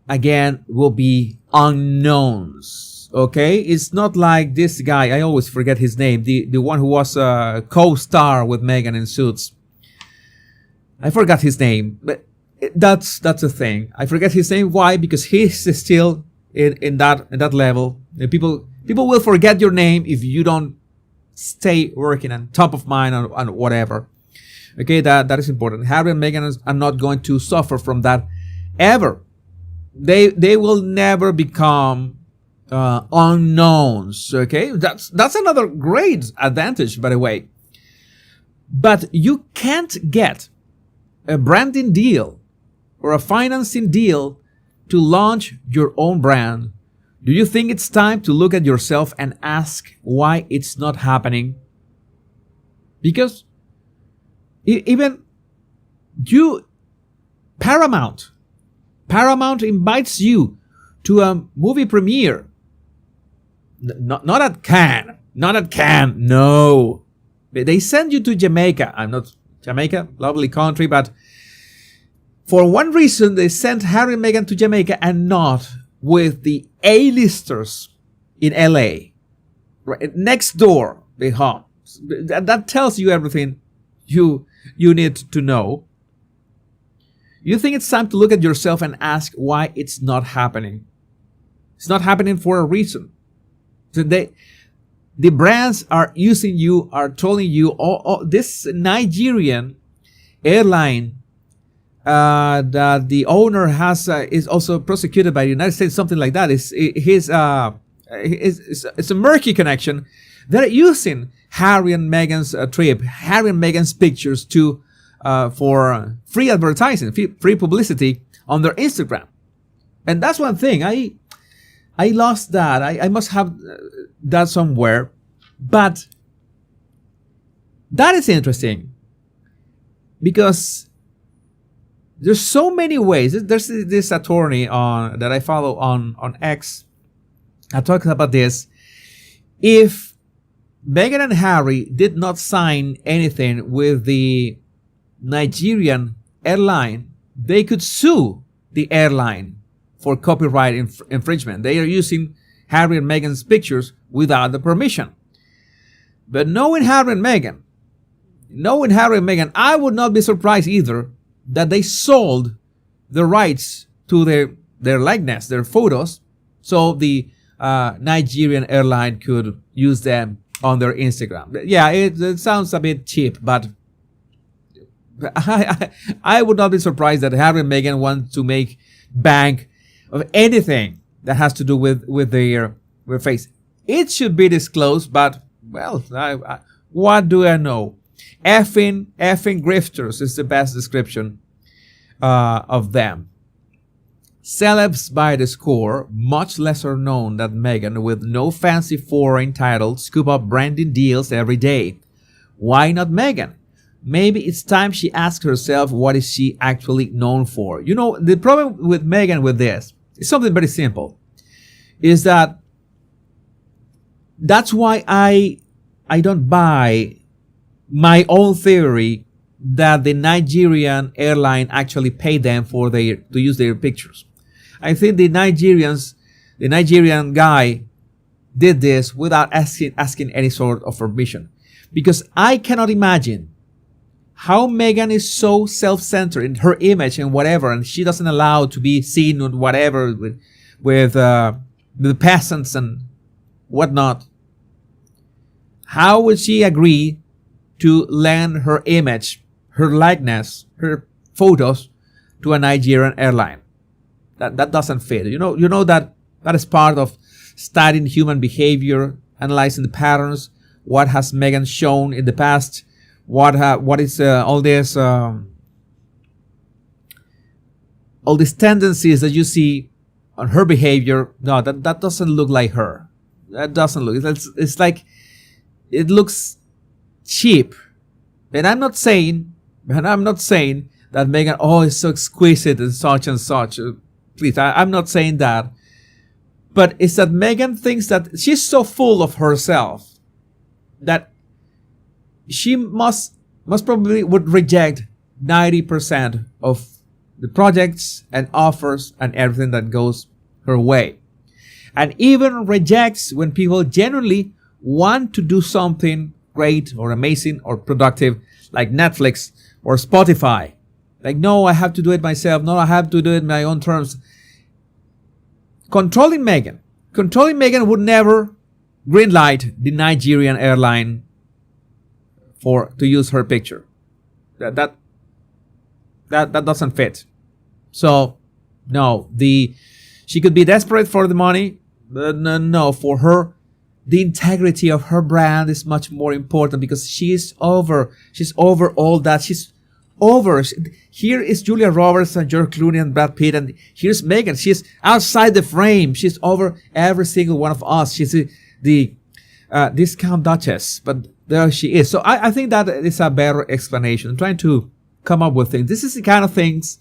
again will be unknowns. Okay, it's not like this guy. I always forget his name. The one who was a co-star with Meghan in Suits. I forgot his name, but that's a thing. I forget his name. Why? Because he's still in that level. And people will forget your name if you don't stay working on top of mind on whatever. Okay, that is important. Harry and Meghan are not going to suffer from that ever. They will never become unknowns. Okay, that's another great advantage, by the way. But you can't get a branding deal or a financing deal to launch your own brand. Do you think it's time to look at yourself and ask why it's not happening? Because even Paramount invites you to a movie premiere. Not at Cannes. No. They send you to Jamaica. I'm not Jamaica, lovely country, but for one reason they sent Harry and Meghan to Jamaica and not with the A-listers in LA. Right next door, they home. That tells you everything you need to know. You think it's time to look at yourself and ask why it's not happening. It's not happening for a reason. So the brands are using you, are telling you, this Nigerian airline that the owner has is also prosecuted by the United States, something like that. It's a murky connection. They're using Harry and Meghan's trip, Harry and Meghan's pictures for free advertising, free publicity on their Instagram. And that's one thing. I lost that. I must have that somewhere. But that is interesting because there's so many ways. There's this attorney that I follow on X. I talked about this. If Meghan and Harry did not sign anything with the Nigerian airline, they could sue the airline for copyright infringement. They are using Harry and Meghan's pictures without the permission. But knowing Harry and Meghan, I would not be surprised either that they sold the rights to their likeness, their photos, so the Nigerian airline could use them on their Instagram. Yeah, it sounds a bit cheap, but I would not be surprised that Harry and Meghan want to make bank of anything that has to do with their face. It should be disclosed, but well, what do I know? Effing grifters is the best description of them. Celebs by the score, much lesser known than Meghan, with no fancy foreign titles, scoop up branding deals every day. Why not Meghan? maybe it's time she asks herself, what is she actually known for? You know, the problem with Meghan with this is something very simple. Is that that's why I don't buy my own theory that the Nigerian airline actually paid them for to use their pictures. I think the Nigerian guy did this without asking any sort of permission, because I cannot imagine how Meghan is so self-centered in her image and whatever, and she doesn't allow to be seen with whatever with the peasants and whatnot. How would she agree to lend her image, her likeness, her photos to a Nigerian airline? That doesn't fit. You know that is part of studying human behavior, analyzing the patterns. What has Meghan shown in the past? What is all these tendencies that you see on her behavior? No, that doesn't look like her. That doesn't look. It's like it looks cheap. And I'm not saying that Meghan is so exquisite and such. Please, I'm not saying that. But it's that Meghan thinks that she's so full of herself that she must probably would reject 90% of the projects and offers and everything that goes her way. And even rejects when people genuinely want to do something great or amazing or productive, like Netflix or Spotify. Like, no, I have to do it myself. No, I have to do it in my own terms. Controlling Meghan would never greenlight the Nigerian airline to use her picture. That doesn't fit. So no, she could be desperate for the money, but no, for her, the integrity of her brand is much more important, because she's over all that. She's over. Here is Julia Roberts and George Clooney and Brad Pitt, and here's Meghan. She's outside the frame. She's over every single one of us. She's the discount duchess, but there she is. So I think that is a better explanation. I'm trying to come up with things. This is the kind of things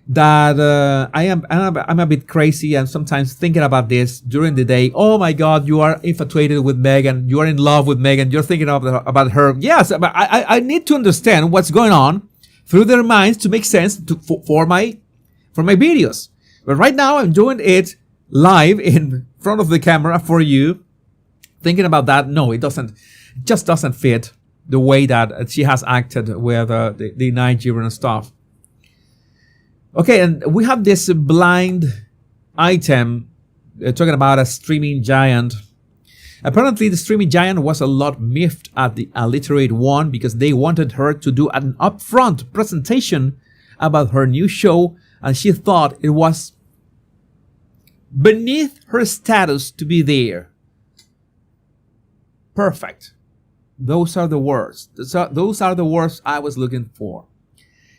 that I'm a bit crazy, and sometimes thinking about this during the day. Oh my God, you are infatuated with Meghan. You are in love with Meghan. You're thinking about her. Yes, but I need to understand what's going on through their minds to make sense for my videos. But right now I'm doing it live in front of the camera for you, thinking about that. No, it just doesn't fit the way that she has acted with the Nigerian stuff. Okay, and we have this blind item talking about a streaming giant. Apparently, the streaming giant was a lot miffed at the illiterate one because they wanted her to do an upfront presentation about her new show, and she thought it was beneath her status to be there. Perfect. Those are the words. Those are the words I was looking for.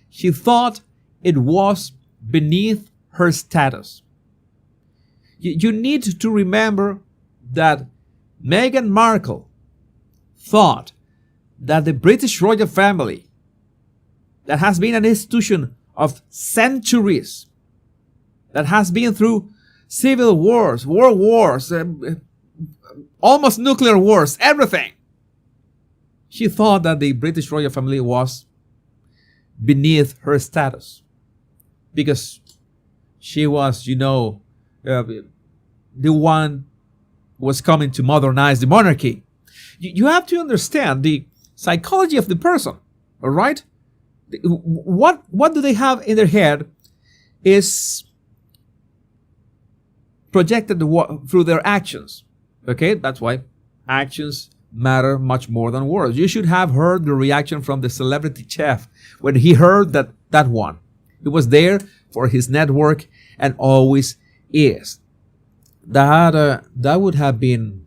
She thought it was beneath her status. You need to remember that Meghan Markle thought that the British royal family, that has been an institution of centuries, that has been through civil wars, world wars, almost nuclear wars, everything. She thought that the British royal family was beneath her status, because she was, the one who was coming to modernize the monarchy. You have to understand the psychology of the person, all right? What do they have in their head is projected through their actions, okay? That's why actions matter much more than words. You should have heard the reaction from the celebrity chef when he heard that one. He was there for his network and always is. That would have been,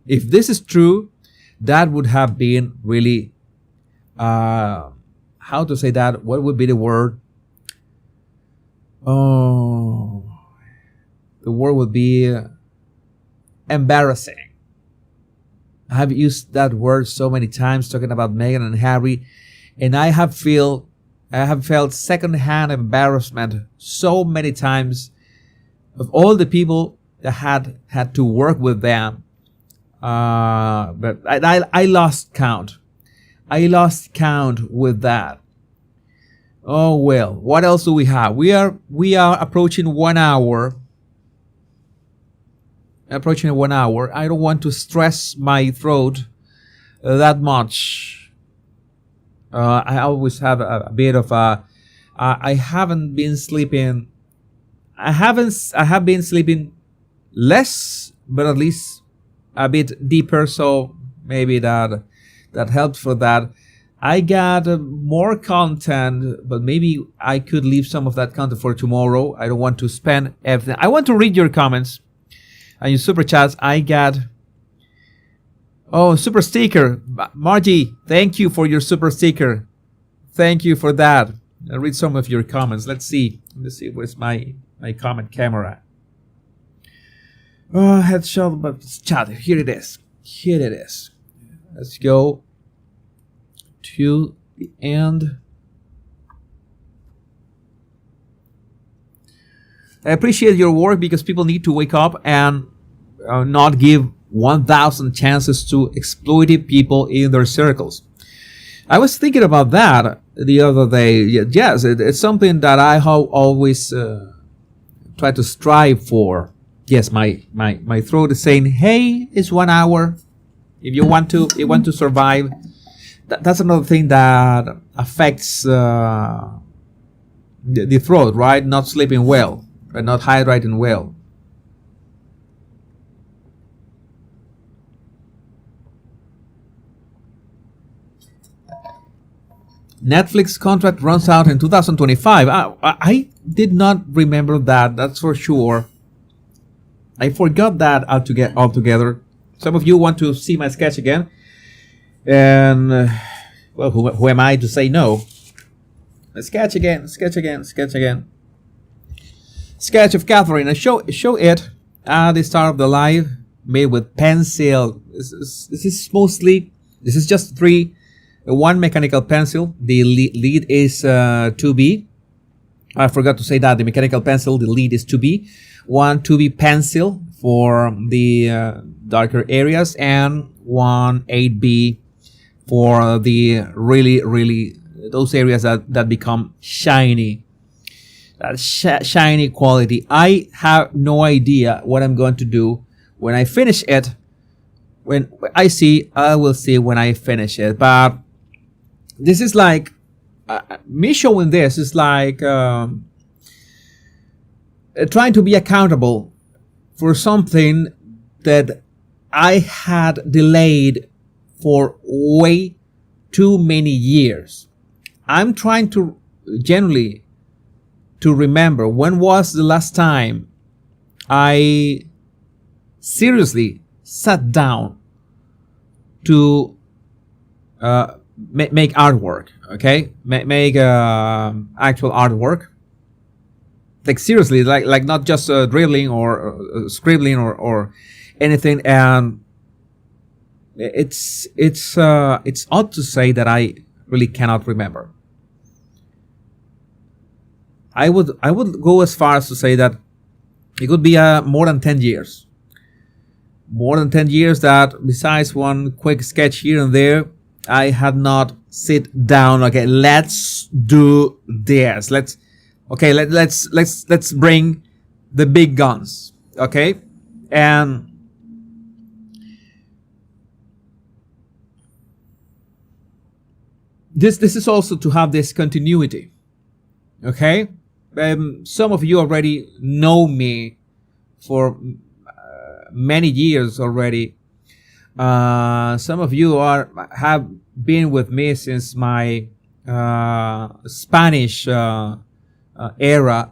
if this is true, that would have been really, how to say that? What would be the word? Oh, the word would be embarrassing. I have used that word so many times talking about Meghan and Harry, and I have felt secondhand embarrassment so many times of all the people that had to work with them. But I lost count. I lost count with that. Oh well, what else do we have? We are approaching 1 hour. Approaching 1 hour. I don't want to stress my throat that much. I always have a bit of a. I haven't been sleeping. I have been sleeping less, but at least a bit deeper. So maybe that helped for that. I got more content, but maybe I could leave some of that content for tomorrow. I don't want to spend everything. I want to read your comments and your super chats. I got super sticker. Margie, thank you for your super sticker. Thank you for that. I'll read some of your comments. Let's see. Where's my comment camera? Headshot, but chat. Here it is. Let's go to the end. I appreciate your work because people need to wake up and not give 1,000 chances to exploitive people in their circles. I was thinking about that the other day. Yes, it's something that I have always try to strive for. Yes, my throat is saying, "Hey, it's 1 hour. If you want to survive." That's another thing that affects the throat, right? Not sleeping well, right? Not hydrating well. Netflix contract runs out in 2025. I did not remember that. That's for sure. I forgot that altogether. Some of you want to see my sketch again. And, well, who am I to say no? Sketch again. Sketch of Catherine. I show it at the start of the live, made with pencil. This is just one mechanical pencil. The lead is 2B. I forgot to say that. The mechanical pencil, the lead is 2B. One 2B pencil for the darker areas, and one 8B for the really those areas that become shiny. That shiny quality. I have no idea what I'm going to do when I finish it. I will see when I finish it. But this is like me showing this is like trying to be accountable for something that I had delayed for way too many years. I'm trying to generally to remember when was the last time I seriously sat down to make artwork. Okay, make actual artwork. Like seriously, like not just dribbling or scribbling or anything. And it's odd to say that I really cannot remember. I would go as far as to say that it could be more than 10 years. More than 10 years that besides one quick sketch here and there, I had not sit down. Okay, let's do this. Let's bring the big guns. Okay, and this is also to have this continuity. Okay, some of you already know me for many years already. Some of you have been with me since my Spanish era.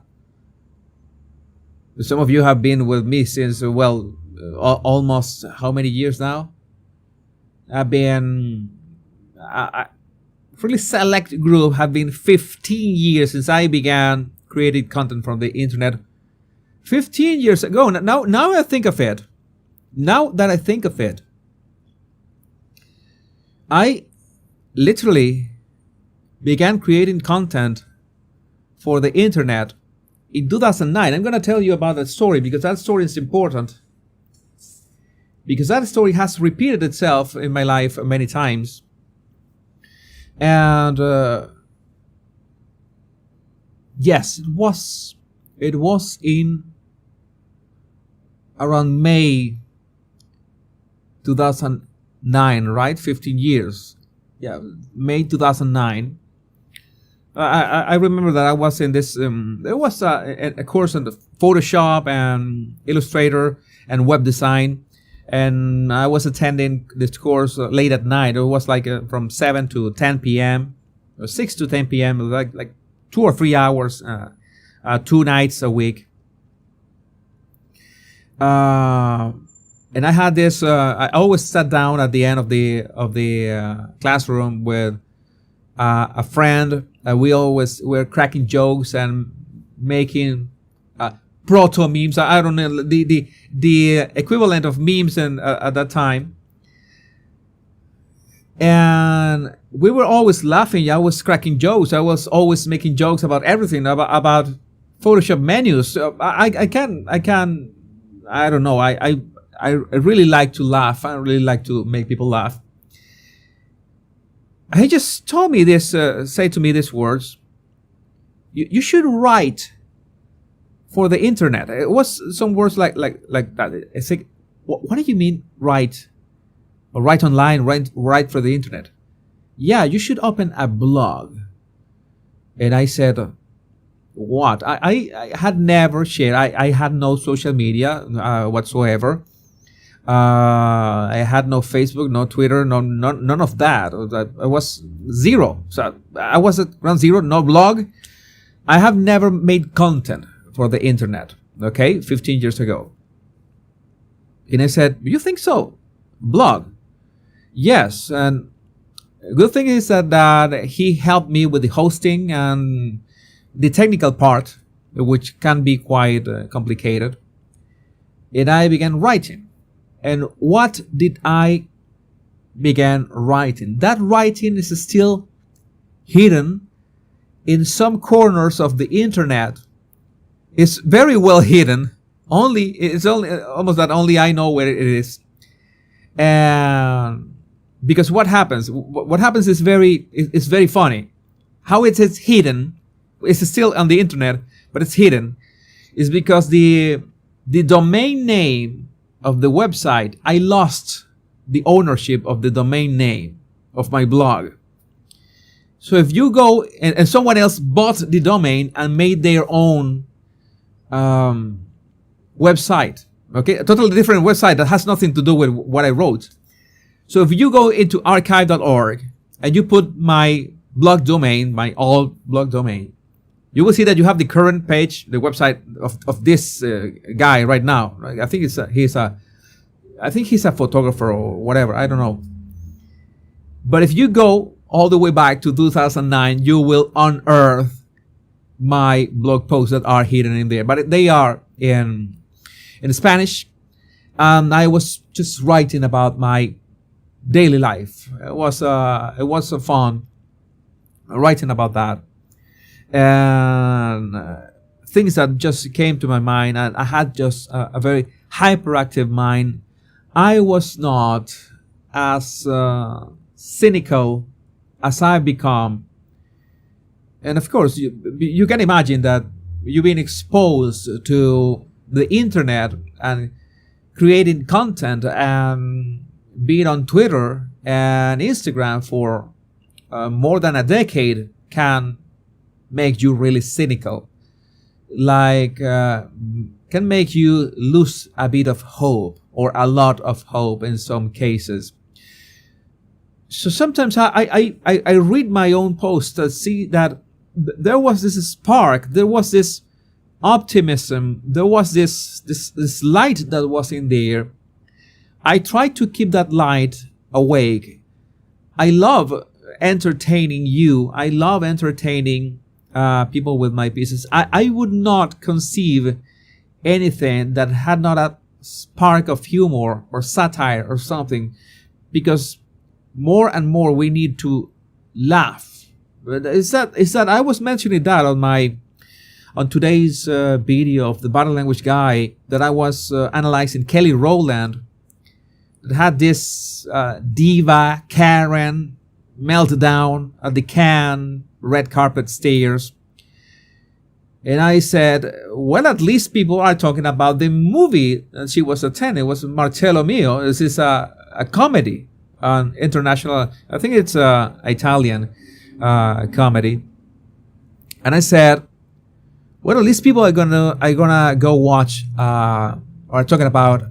Some of you have been with me since almost how many years now? I've been really select group have been 15 years since I began creating content from the internet. 15 years ago. Now I think of it. Now that I think of it, I literally began creating content for the internet in 2009. I'm going to tell you about that story because that story is important. Because that story has repeated itself in my life many times. And yes, it was in around May 2009, right? 15 years. Yeah, May 2009. I remember that I was in this, there was a course on the Photoshop and Illustrator and web design. And I was attending this course late at night. It was like from 7 to 10 p.m. or 6 to 10 p.m. like 2 or 3 hours, 2 nights a week. And I had this. I always sat down at the end of the classroom with a friend. We always were cracking jokes and making proto memes. I don't know the equivalent of memes at that time. And we were always laughing. I was cracking jokes. I was always making jokes about everything, about Photoshop menus. I don't know. I really like to laugh. I really like to make people laugh. He just told me this, say to me these words. You should write for the internet. It was some words like that. It's like, what do you mean write? Or write online, write for the internet? Yeah, you should open a blog. And I said, what? I had never shared. I had no social media whatsoever. I had no Facebook, no Twitter, none of that. I was zero. So I was at ground zero, no blog. I have never made content for the internet, okay, 15 years ago. And I said, you think so? Blog? Yes. And good thing is that he helped me with the hosting and the technical part, which can be quite complicated. And I began writing. And what did I begin writing? That writing is still hidden in some corners of the internet. It's very well hidden. It's only almost that only I know where it is. And because what happens? What happens is very funny. How it is hidden, it's still on the internet, but it's hidden, is because the domain name of the website, I lost the ownership of the domain name of my blog. So if you go and someone else bought the domain and made their own website, okay, a totally different website that has nothing to do with what I wrote. So if you go into archive.org and you put my blog domain, my old blog domain, you will see that you have the current page, the website of this guy right now. Right? I think he's a photographer or whatever. I don't know. But if you go all the way back to 2009, you will unearth my blog posts that are hidden in there. But they are in Spanish, and I was just writing about my daily life. It was fun writing about that. And things that just came to my mind, and I had just a very hyperactive mind. I was not as cynical as I've become. And of course, you can imagine that you've been exposed to the internet and creating content and being on Twitter and Instagram for more than a decade can make you really cynical, like can make you lose a bit of hope or a lot of hope in some cases. So sometimes I read my own posts to see that there was this spark, there was this optimism, there was this light that was in there. I try to keep that light awake. I love entertaining you. I love entertaining people with my pieces. I would not conceive anything that had not a spark of humor or satire or something, because more and more we need to laugh. is that I was mentioning that on today's video of the body language guy, that I was analyzing Kelly Rowland, that had this diva Karen meltdown at the Cannes red carpet stairs. And I said, well, at least people are talking about the movie that she was attending. It was Marcello Mio. This is a comedy, an international, I think it's Italian comedy. And I said, well, at least people are gonna go watch or talking about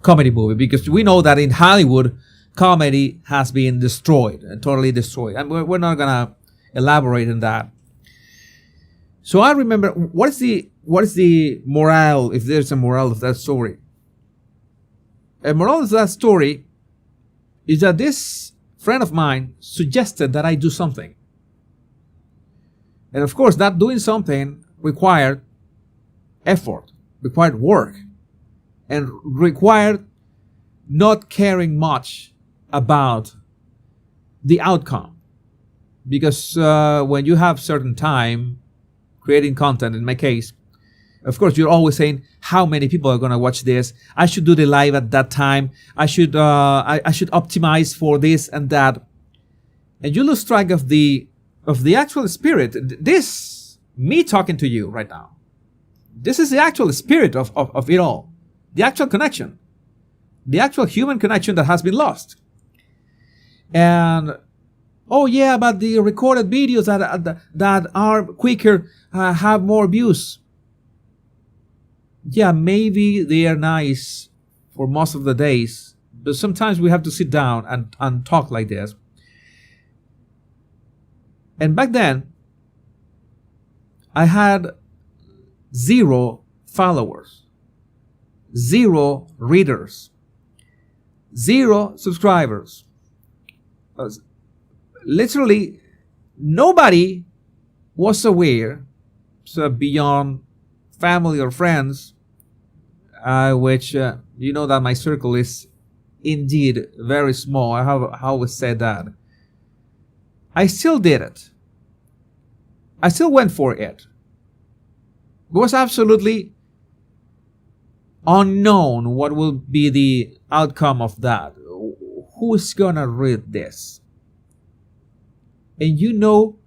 comedy movie, because we know that in Hollywood comedy has been destroyed, totally destroyed, and we're not gonna elaborate on that. So I remember, what is the morale, if there's a morale of that story? A moral of that story is that this friend of mine suggested that I do something. And of course, that doing something required effort, required work, and required not caring much about the outcome. Because when you have certain time creating content, in my case, of course, you're always saying, how many people are going to watch this? I should do the live at that time. I should optimize for this and that. And you lose track of the actual spirit. This, me talking to you right now, this is the actual spirit of it all. The actual connection. The actual human connection that has been lost. And, oh yeah, but the recorded videos that are quicker, have more views. Yeah, maybe they are nice for most of the days, but sometimes we have to sit down and talk like this. And back then, I had 0 followers, 0 readers, 0 subscribers. Literally, nobody was aware, so beyond family or friends, which you know that my circle is indeed very small. I have always said that. I still did it. I still went for it. It was absolutely unknown what will be the outcome of that. Who's gonna read this? And you know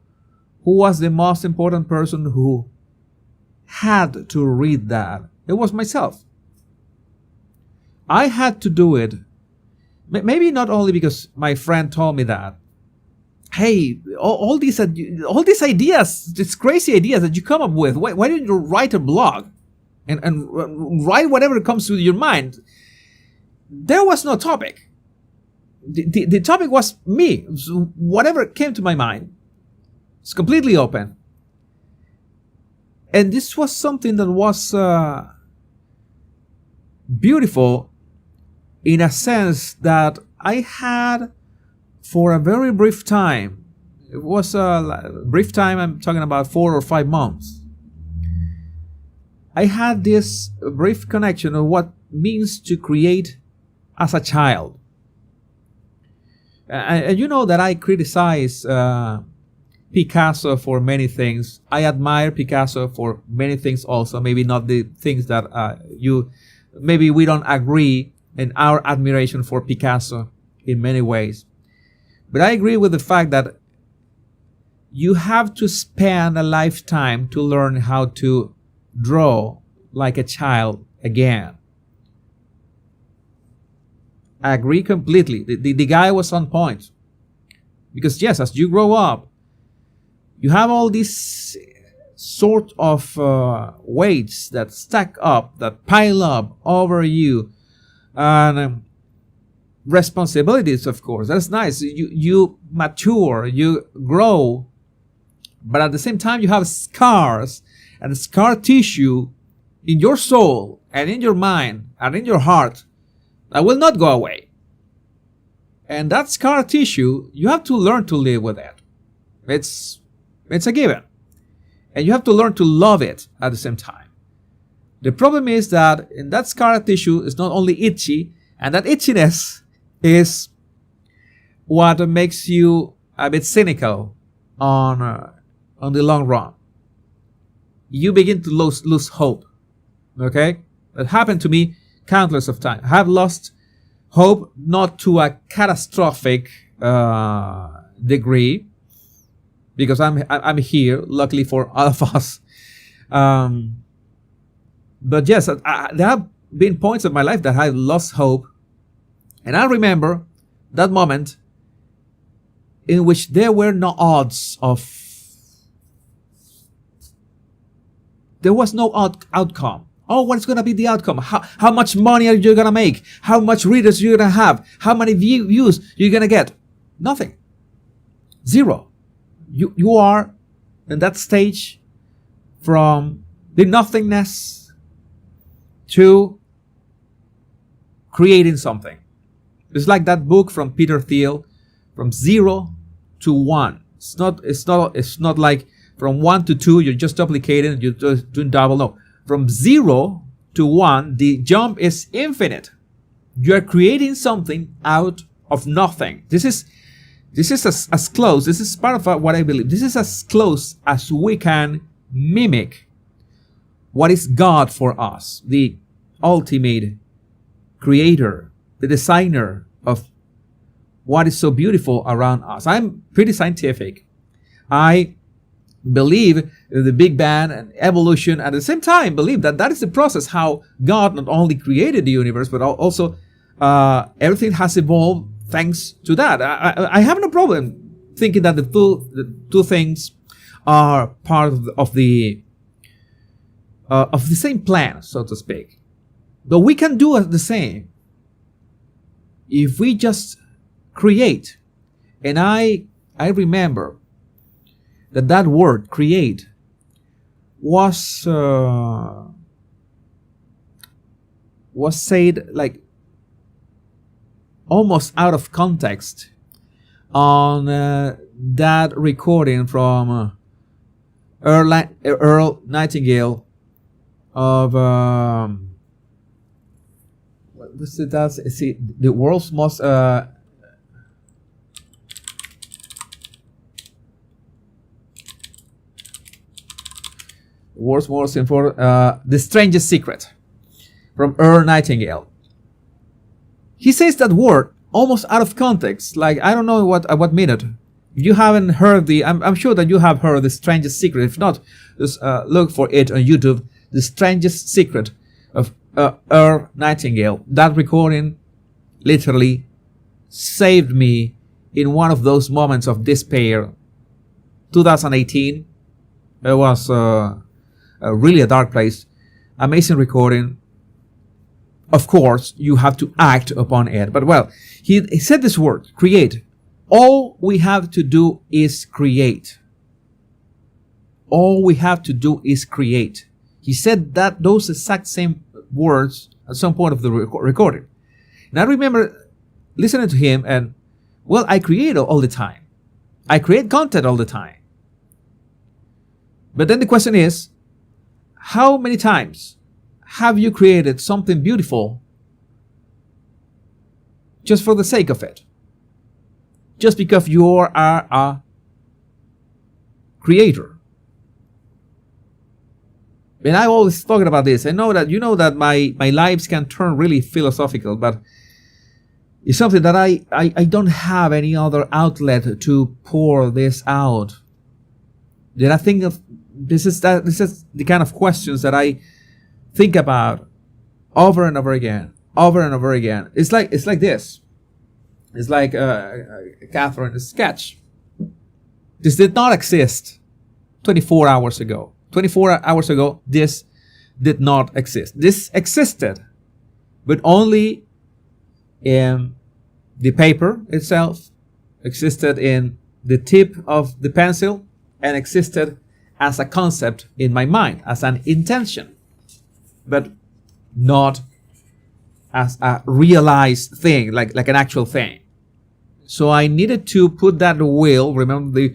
who was the most important person who had to read that? It was myself. I had to do it. Maybe not only because my friend told me that. Hey, all these ideas, these crazy ideas that you come up with, why don't you write a blog and write whatever comes to your mind? There was no topic. The topic was me. So whatever came to my mind. It's completely open. And this was something that was beautiful in a sense that I had for a very brief time. It was a brief time, I'm talking about 4 or 5 months. I had this brief connection of what it means to create as a child. And you know that I criticize Picasso for many things. I admire Picasso for many things also. Maybe not the things that maybe we don't agree in our admiration for Picasso in many ways. But I agree with the fact that you have to spend a lifetime to learn how to draw like a child again. I agree completely. The guy was on point. Because yes, as you grow up, you have all these sort of weights that stack up, that pile up over you. And responsibilities, of course. That's nice. You mature, you grow. But at the same time, you have scars and scar tissue in your soul and in your mind and in your heart that will not go away. And that scar tissue, you have to learn to live with it. It's a given. And you have to learn to love it at the same time. The problem is that in that scar tissue is not only itchy, and that itchiness is what makes you a bit cynical on the long run. You begin to lose hope. Okay? That happened to me countless of times. I have lost hope, not to a catastrophic degree, because I'm here, luckily for all of us. But yes, there have been points of my life that I've lost hope, and I remember that moment in which there were no odds of, there was no outcome. Oh, what's going to be the outcome? How much money are you going to make? How much readers you're going to have? How many views you're going to get? Nothing. Zero. You are in that stage from the nothingness to creating something. It's like that book from Peter Thiel, from 0 to 1. It's not like from 1 to 2, you're just duplicating, you're just doing double. No. From 0 to 1, the jump is infinite. You are creating something out of nothing. This is as close, this is part of what I believe. This is as close as we can mimic what is God for us, the ultimate creator, the designer of what is so beautiful around us. I'm pretty scientific. I believe in the Big Bang and evolution, at the same time believe that is the process how God not only created the universe, but also everything has evolved thanks to that. I have no problem thinking that the two things are part of the same plan, so to speak. But we can do the same if we just create. And I remember that word create was said like almost out of context on that recording from Earl Nightingale of the world's most The Strangest Secret, from Earl Nightingale. He says that word almost out of context, like I don't know what minute. You haven't heard I'm sure that you have heard The Strangest Secret. If not, just look for it on YouTube. The Strangest Secret of Earl Nightingale. That recording literally saved me in one of those moments of despair. 2018. It was really a dark place. Amazing recording. Of course, you have to act upon it. But well, he said this word, create. All we have to do is create. All we have to do is create. He said that those exact same words at some point of the recording. And I remember listening to him and, well, I create all the time. I create content all the time. But then the question is, how many times have you created something beautiful just for the sake of it? Just because you are a creator. And I'm always talking about this. I know that you know that my lives can turn really philosophical, but it's something that I don't have any other outlet to pour this out. Then I think of this is the kind of questions that I think about over and over again. It's like this. It's like Catherine's sketch. This did not exist 24 hours ago. 24 hours ago, this did not exist. This existed, but only in the paper itself, existed in the tip of the pencil, and existed as a concept in my mind, as an intention, but not as a realized thing, like an actual thing. So I needed to put that will, remember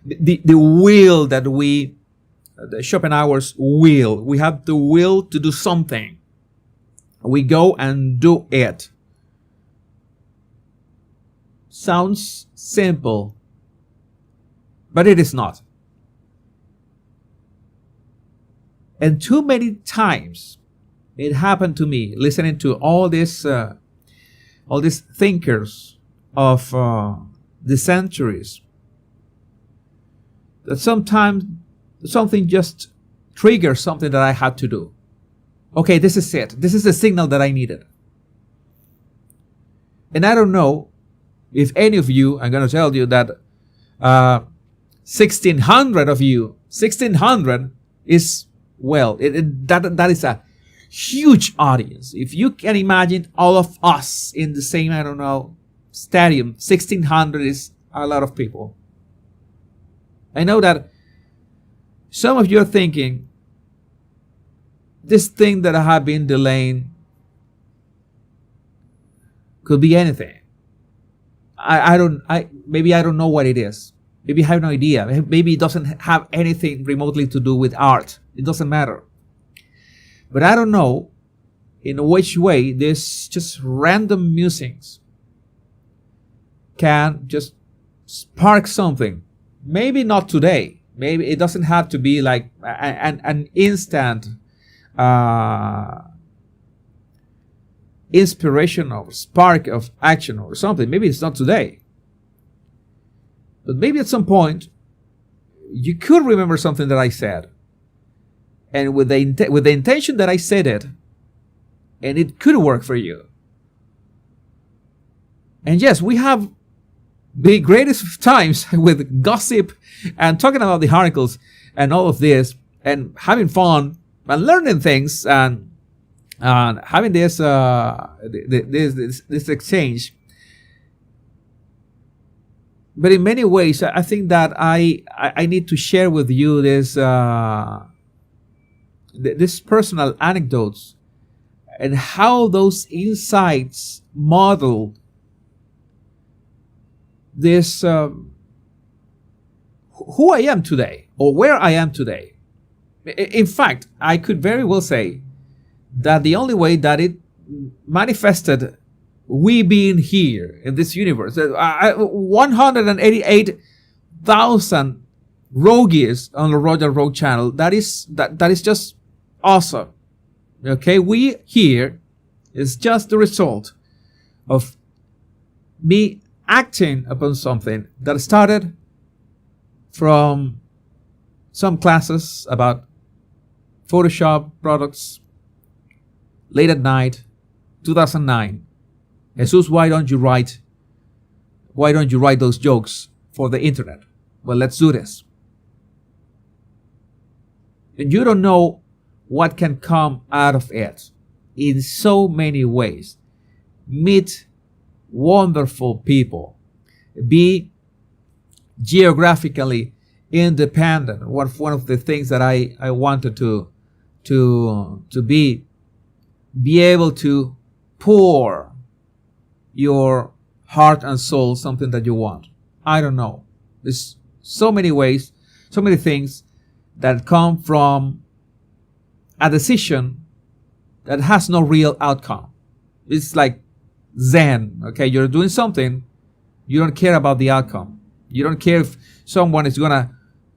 the will that the Schopenhauer's will. We have the will to do something. We go and do it. Sounds simple, But it is not. And too many times it happened to me listening to all these thinkers of the centuries, that sometimes something just triggers something that I had to do. Okay, this is it. This is the signal that I needed. And I don't know if any of you, I'm going to tell you that 1,600 of you, 1,600 is, well, that is a huge audience. If you can imagine all of us in the same, I don't know, stadium, 1,600 is a lot of people. I know that some of you are thinking, this thing that I have been delaying could be anything. Maybe I don't know what it is. Maybe I have no idea. Maybe it doesn't have anything remotely to do with art. It doesn't matter. But I don't know in which way this just random musings can just spark something. Maybe not today. Maybe it doesn't have to be like an instant inspiration or spark of action or something. Maybe it's not today. But maybe at some point you could remember something that I said. And with the intention that I said it, and it could work for you. And yes, we have the greatest of times with gossip and talking about the Harkles and all of this, and having fun and learning things and having this exchange. But in many ways, I think that I need to share with you this personal anecdotes and how those insights model this who I am today or where I am today. In fact, I could very well say that the only way that it manifested we being here in this universe, 188,000 rogues on the Royal Rogue channel, that is just awesome. Okay, we here is just the result of me acting upon something that started from some classes about Photoshop products late at night, 2009. Jesus, why don't you write those jokes for the internet? Well, let's do this. And you don't know what can come out of it in so many ways. Meet wonderful people. Be geographically independent. One of the things that I wanted to be able to pour your heart and soul, something that you want. I don't know. There's so many ways, so many things that come from a decision that has no real outcome. It's like Zen, okay? You're doing something, you don't care about the outcome. You don't care if someone is gonna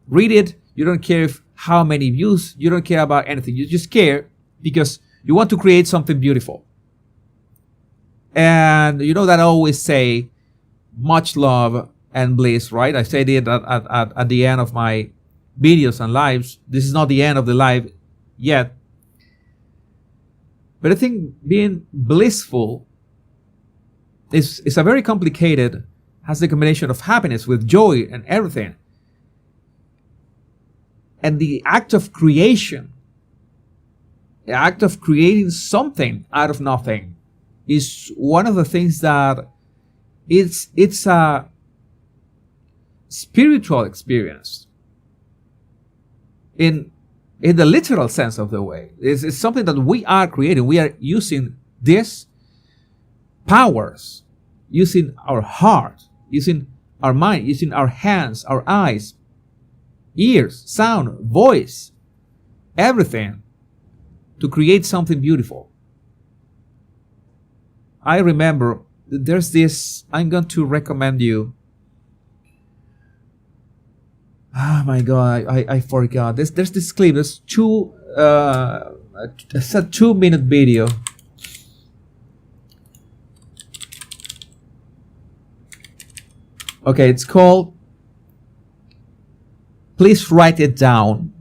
read it. You don't care if how many views. You don't care about anything. You just care because you want to create something beautiful. And you know that I always say, much love and bliss, right? I said it at the end of my videos and lives. This is not the end of the live yet. But I think being blissful is a very complicated, has the combination of happiness with joy and everything. And the act of creation, the act of creating something out of nothing, is one of the things that it's a spiritual experience in the literal sense of the way. It's something that we are creating. We are using these powers, using our heart, using our mind, using our hands, our eyes, ears, sound, voice, everything to create something beautiful. I remember there's this, I'm going to recommend you Oh my god, I forgot. There's this clip. There's it's a 2-minute video. Okay, it's called Please Write It Down.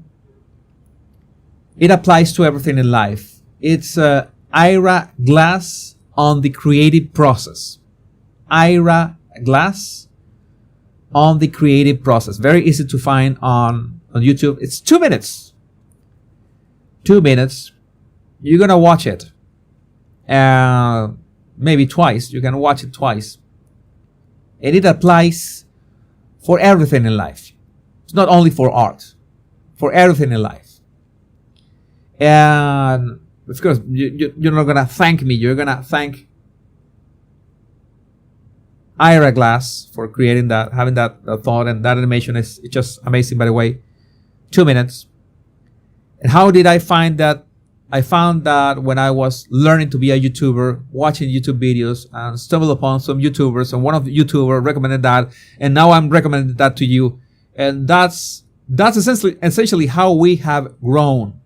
It applies to everything in life. It's Ira Glass on the creative process. Ira Glass on the creative process. Very easy to find on YouTube. It's 2 minutes. 2 minutes. You're gonna watch it. Maybe twice. You can watch it twice. And it applies for everything in life. It's not only for art. For everything in life. And of course, you're not gonna thank me. You're gonna thank Ira Glass for creating that, having that thought, and that animation is just amazing. By the way, 2 minutes. And how did I find that? I found that when I was learning to be a YouTuber, watching YouTube videos, and stumbled upon some YouTubers, and one of the YouTubers recommended that, and now I'm recommending that to you. And that's essentially how we have grown,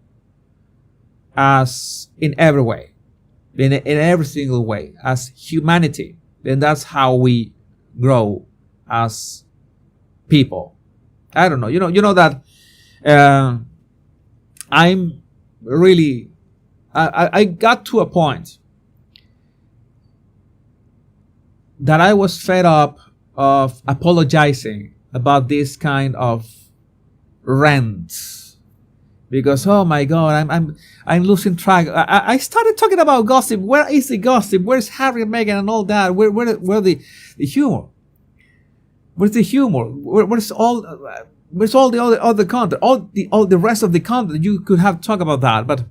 as in every way, in every single way, as humanity. And that's how we grow as people. I don't know. You know that I'm really. I got to a point that I was fed up of apologizing about this kind of rants, because oh my god, I'm losing track. I started talking about gossip. Where is the gossip? Where's Harry and Meghan and all that? Where the humor? Where's the humor? Where's all the other content? All the rest of the content you could have talked about that. But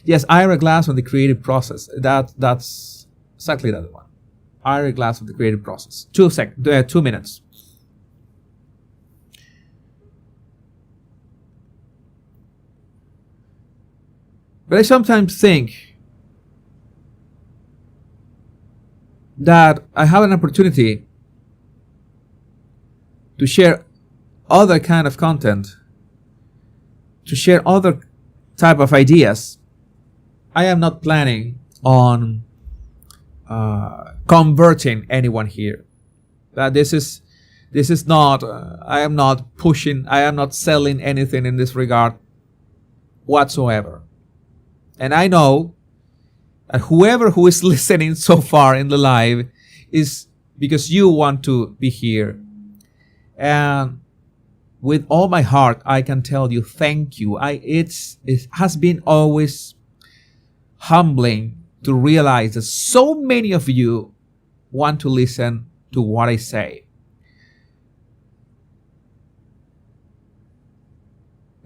yes, Ira Glass on the creative process. That's exactly that one. Ira Glass on the creative process. 2 minutes. But I sometimes think that I have an opportunity to share other kind of content, to share other type of ideas. I am not planning on converting anyone here. This is not. I am not pushing. I am not selling anything in this regard whatsoever. And I know that whoever who is listening so far in the live is because you want to be here. And with all my heart, I can tell you thank you. It has been always humbling to realize that so many of you want to listen to what I say.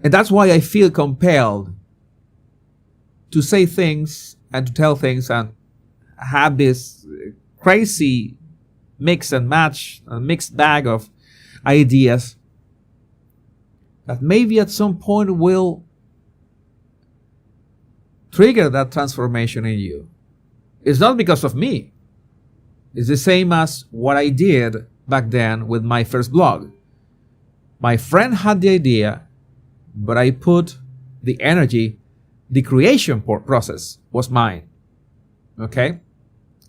And that's why I feel compelled to say things and to tell things and have this crazy mix and match, a mixed bag of ideas that maybe at some point will trigger that transformation in you. It's not because of me. It's the same as what I did back then with my first blog. My friend had the idea, but I put the energy. The creation process was mine. Okay?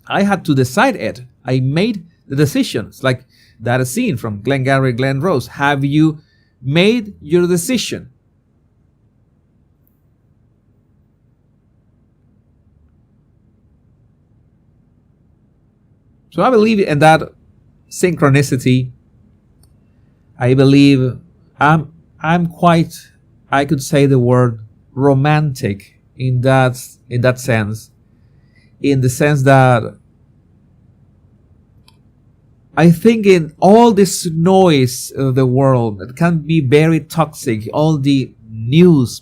I had to decide it. I made the decisions. Like that scene from Glengarry Glen Rose. Have you made your decision? So I believe in that synchronicity. I believe I'm quite, I could say the word romantic in that sense, in the sense that I think in all this noise of the world that can be very toxic, all the news,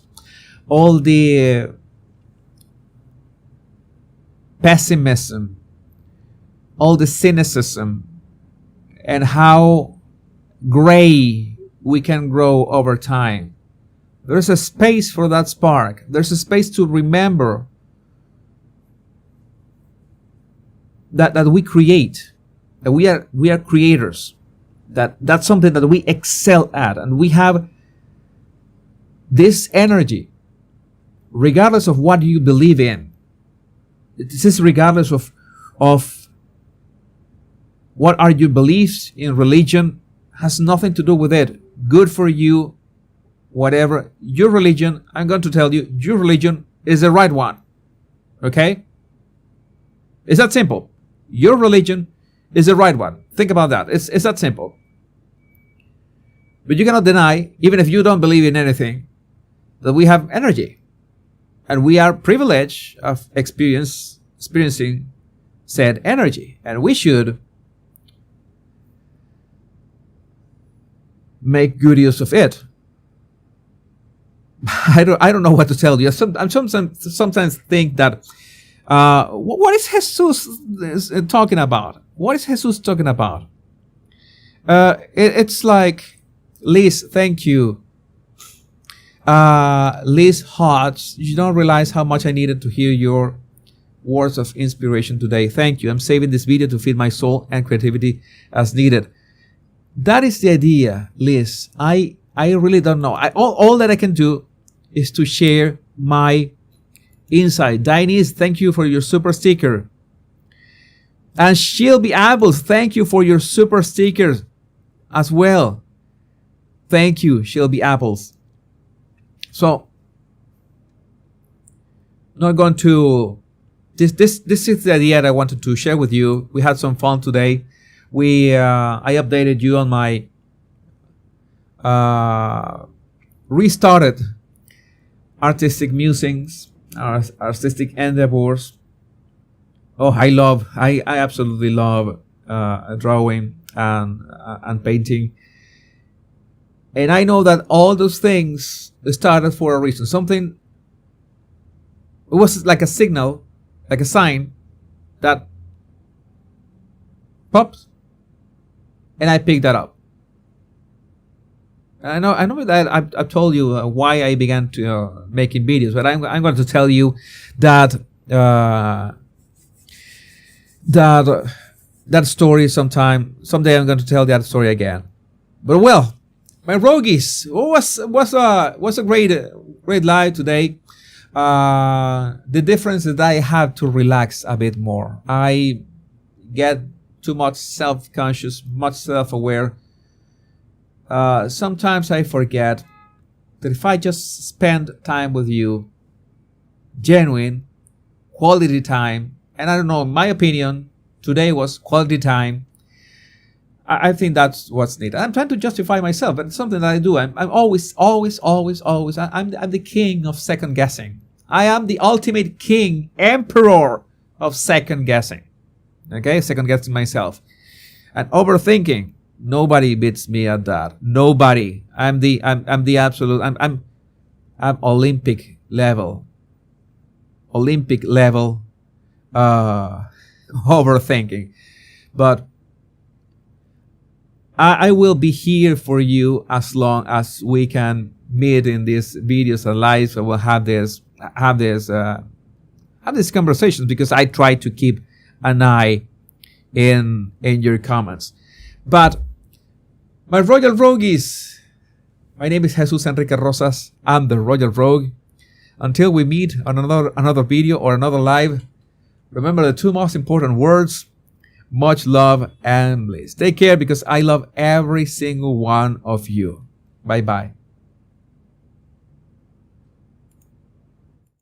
all the pessimism, all the cynicism, and how gray we can grow over time. There's a space for that spark. There's a space to remember that we create, that we are creators. That's something that we excel at, and we have this energy regardless of what you believe in. This is regardless of what are your beliefs in religion, has nothing to do with it. Good for you, whatever your religion. I'm going to tell you, your religion is the right one. Okay? It's that simple. Your religion is the right one. Think about that. It's that simple. But you cannot deny, even if you don't believe in anything, that we have energy. And we are privileged of experiencing said energy. And we should make good use of it. I don't know what to tell you. I sometimes think that what is Jesus talking about? What is Jesus talking about? It's like, Liz, thank you. Liz Hodge, you don't realize how much I needed to hear your words of inspiration today. Thank you. I'm saving this video to feed my soul and creativity as needed. That is the idea, Liz. I really don't know. All that I can do is to share my insight. Dinese, thank you for your super sticker. And She'll Be Apples, thank you for your super stickers as well. Thank you, She'll Be Apples. So, not going to. This is the idea that I wanted to share with you. We had some fun today. I updated you on my restarted artistic musings, artistic endeavors. Oh, I absolutely love drawing and painting. And I know that all those things started for a reason. Something, it was like a signal, like a sign that popped, and I picked that up. I know that I've told you why I began to making videos, but I'm going to tell you that that story someday I'm going to tell that story again. But well, my roguies, was a great live today. The difference is that I have to relax a bit more. I get too much self-conscious, much self-aware. Sometimes I forget that if I just spend time with you, genuine, quality time, and I don't know, in my opinion, today was quality time. I think that's what's needed. I'm trying to justify myself, but it's something that I do. I'm always. I'm the king of second guessing. I am the ultimate king, emperor of second guessing. Okay, second guessing myself, and overthinking. Nobody beats me at that. Nobody. I'm the absolute. I'm Olympic level. Overthinking, but I will be here for you as long as we can meet in these videos and lives. So we'll have these conversations, because I try to keep an eye in your comments. But my Royal Roguies, my name is Jesus Enrique Rosas. I'm the Royal Rogue. Until we meet on another video or another live, remember the two most important words: much love and bliss. Take care, because I love every single one of you. Bye-bye.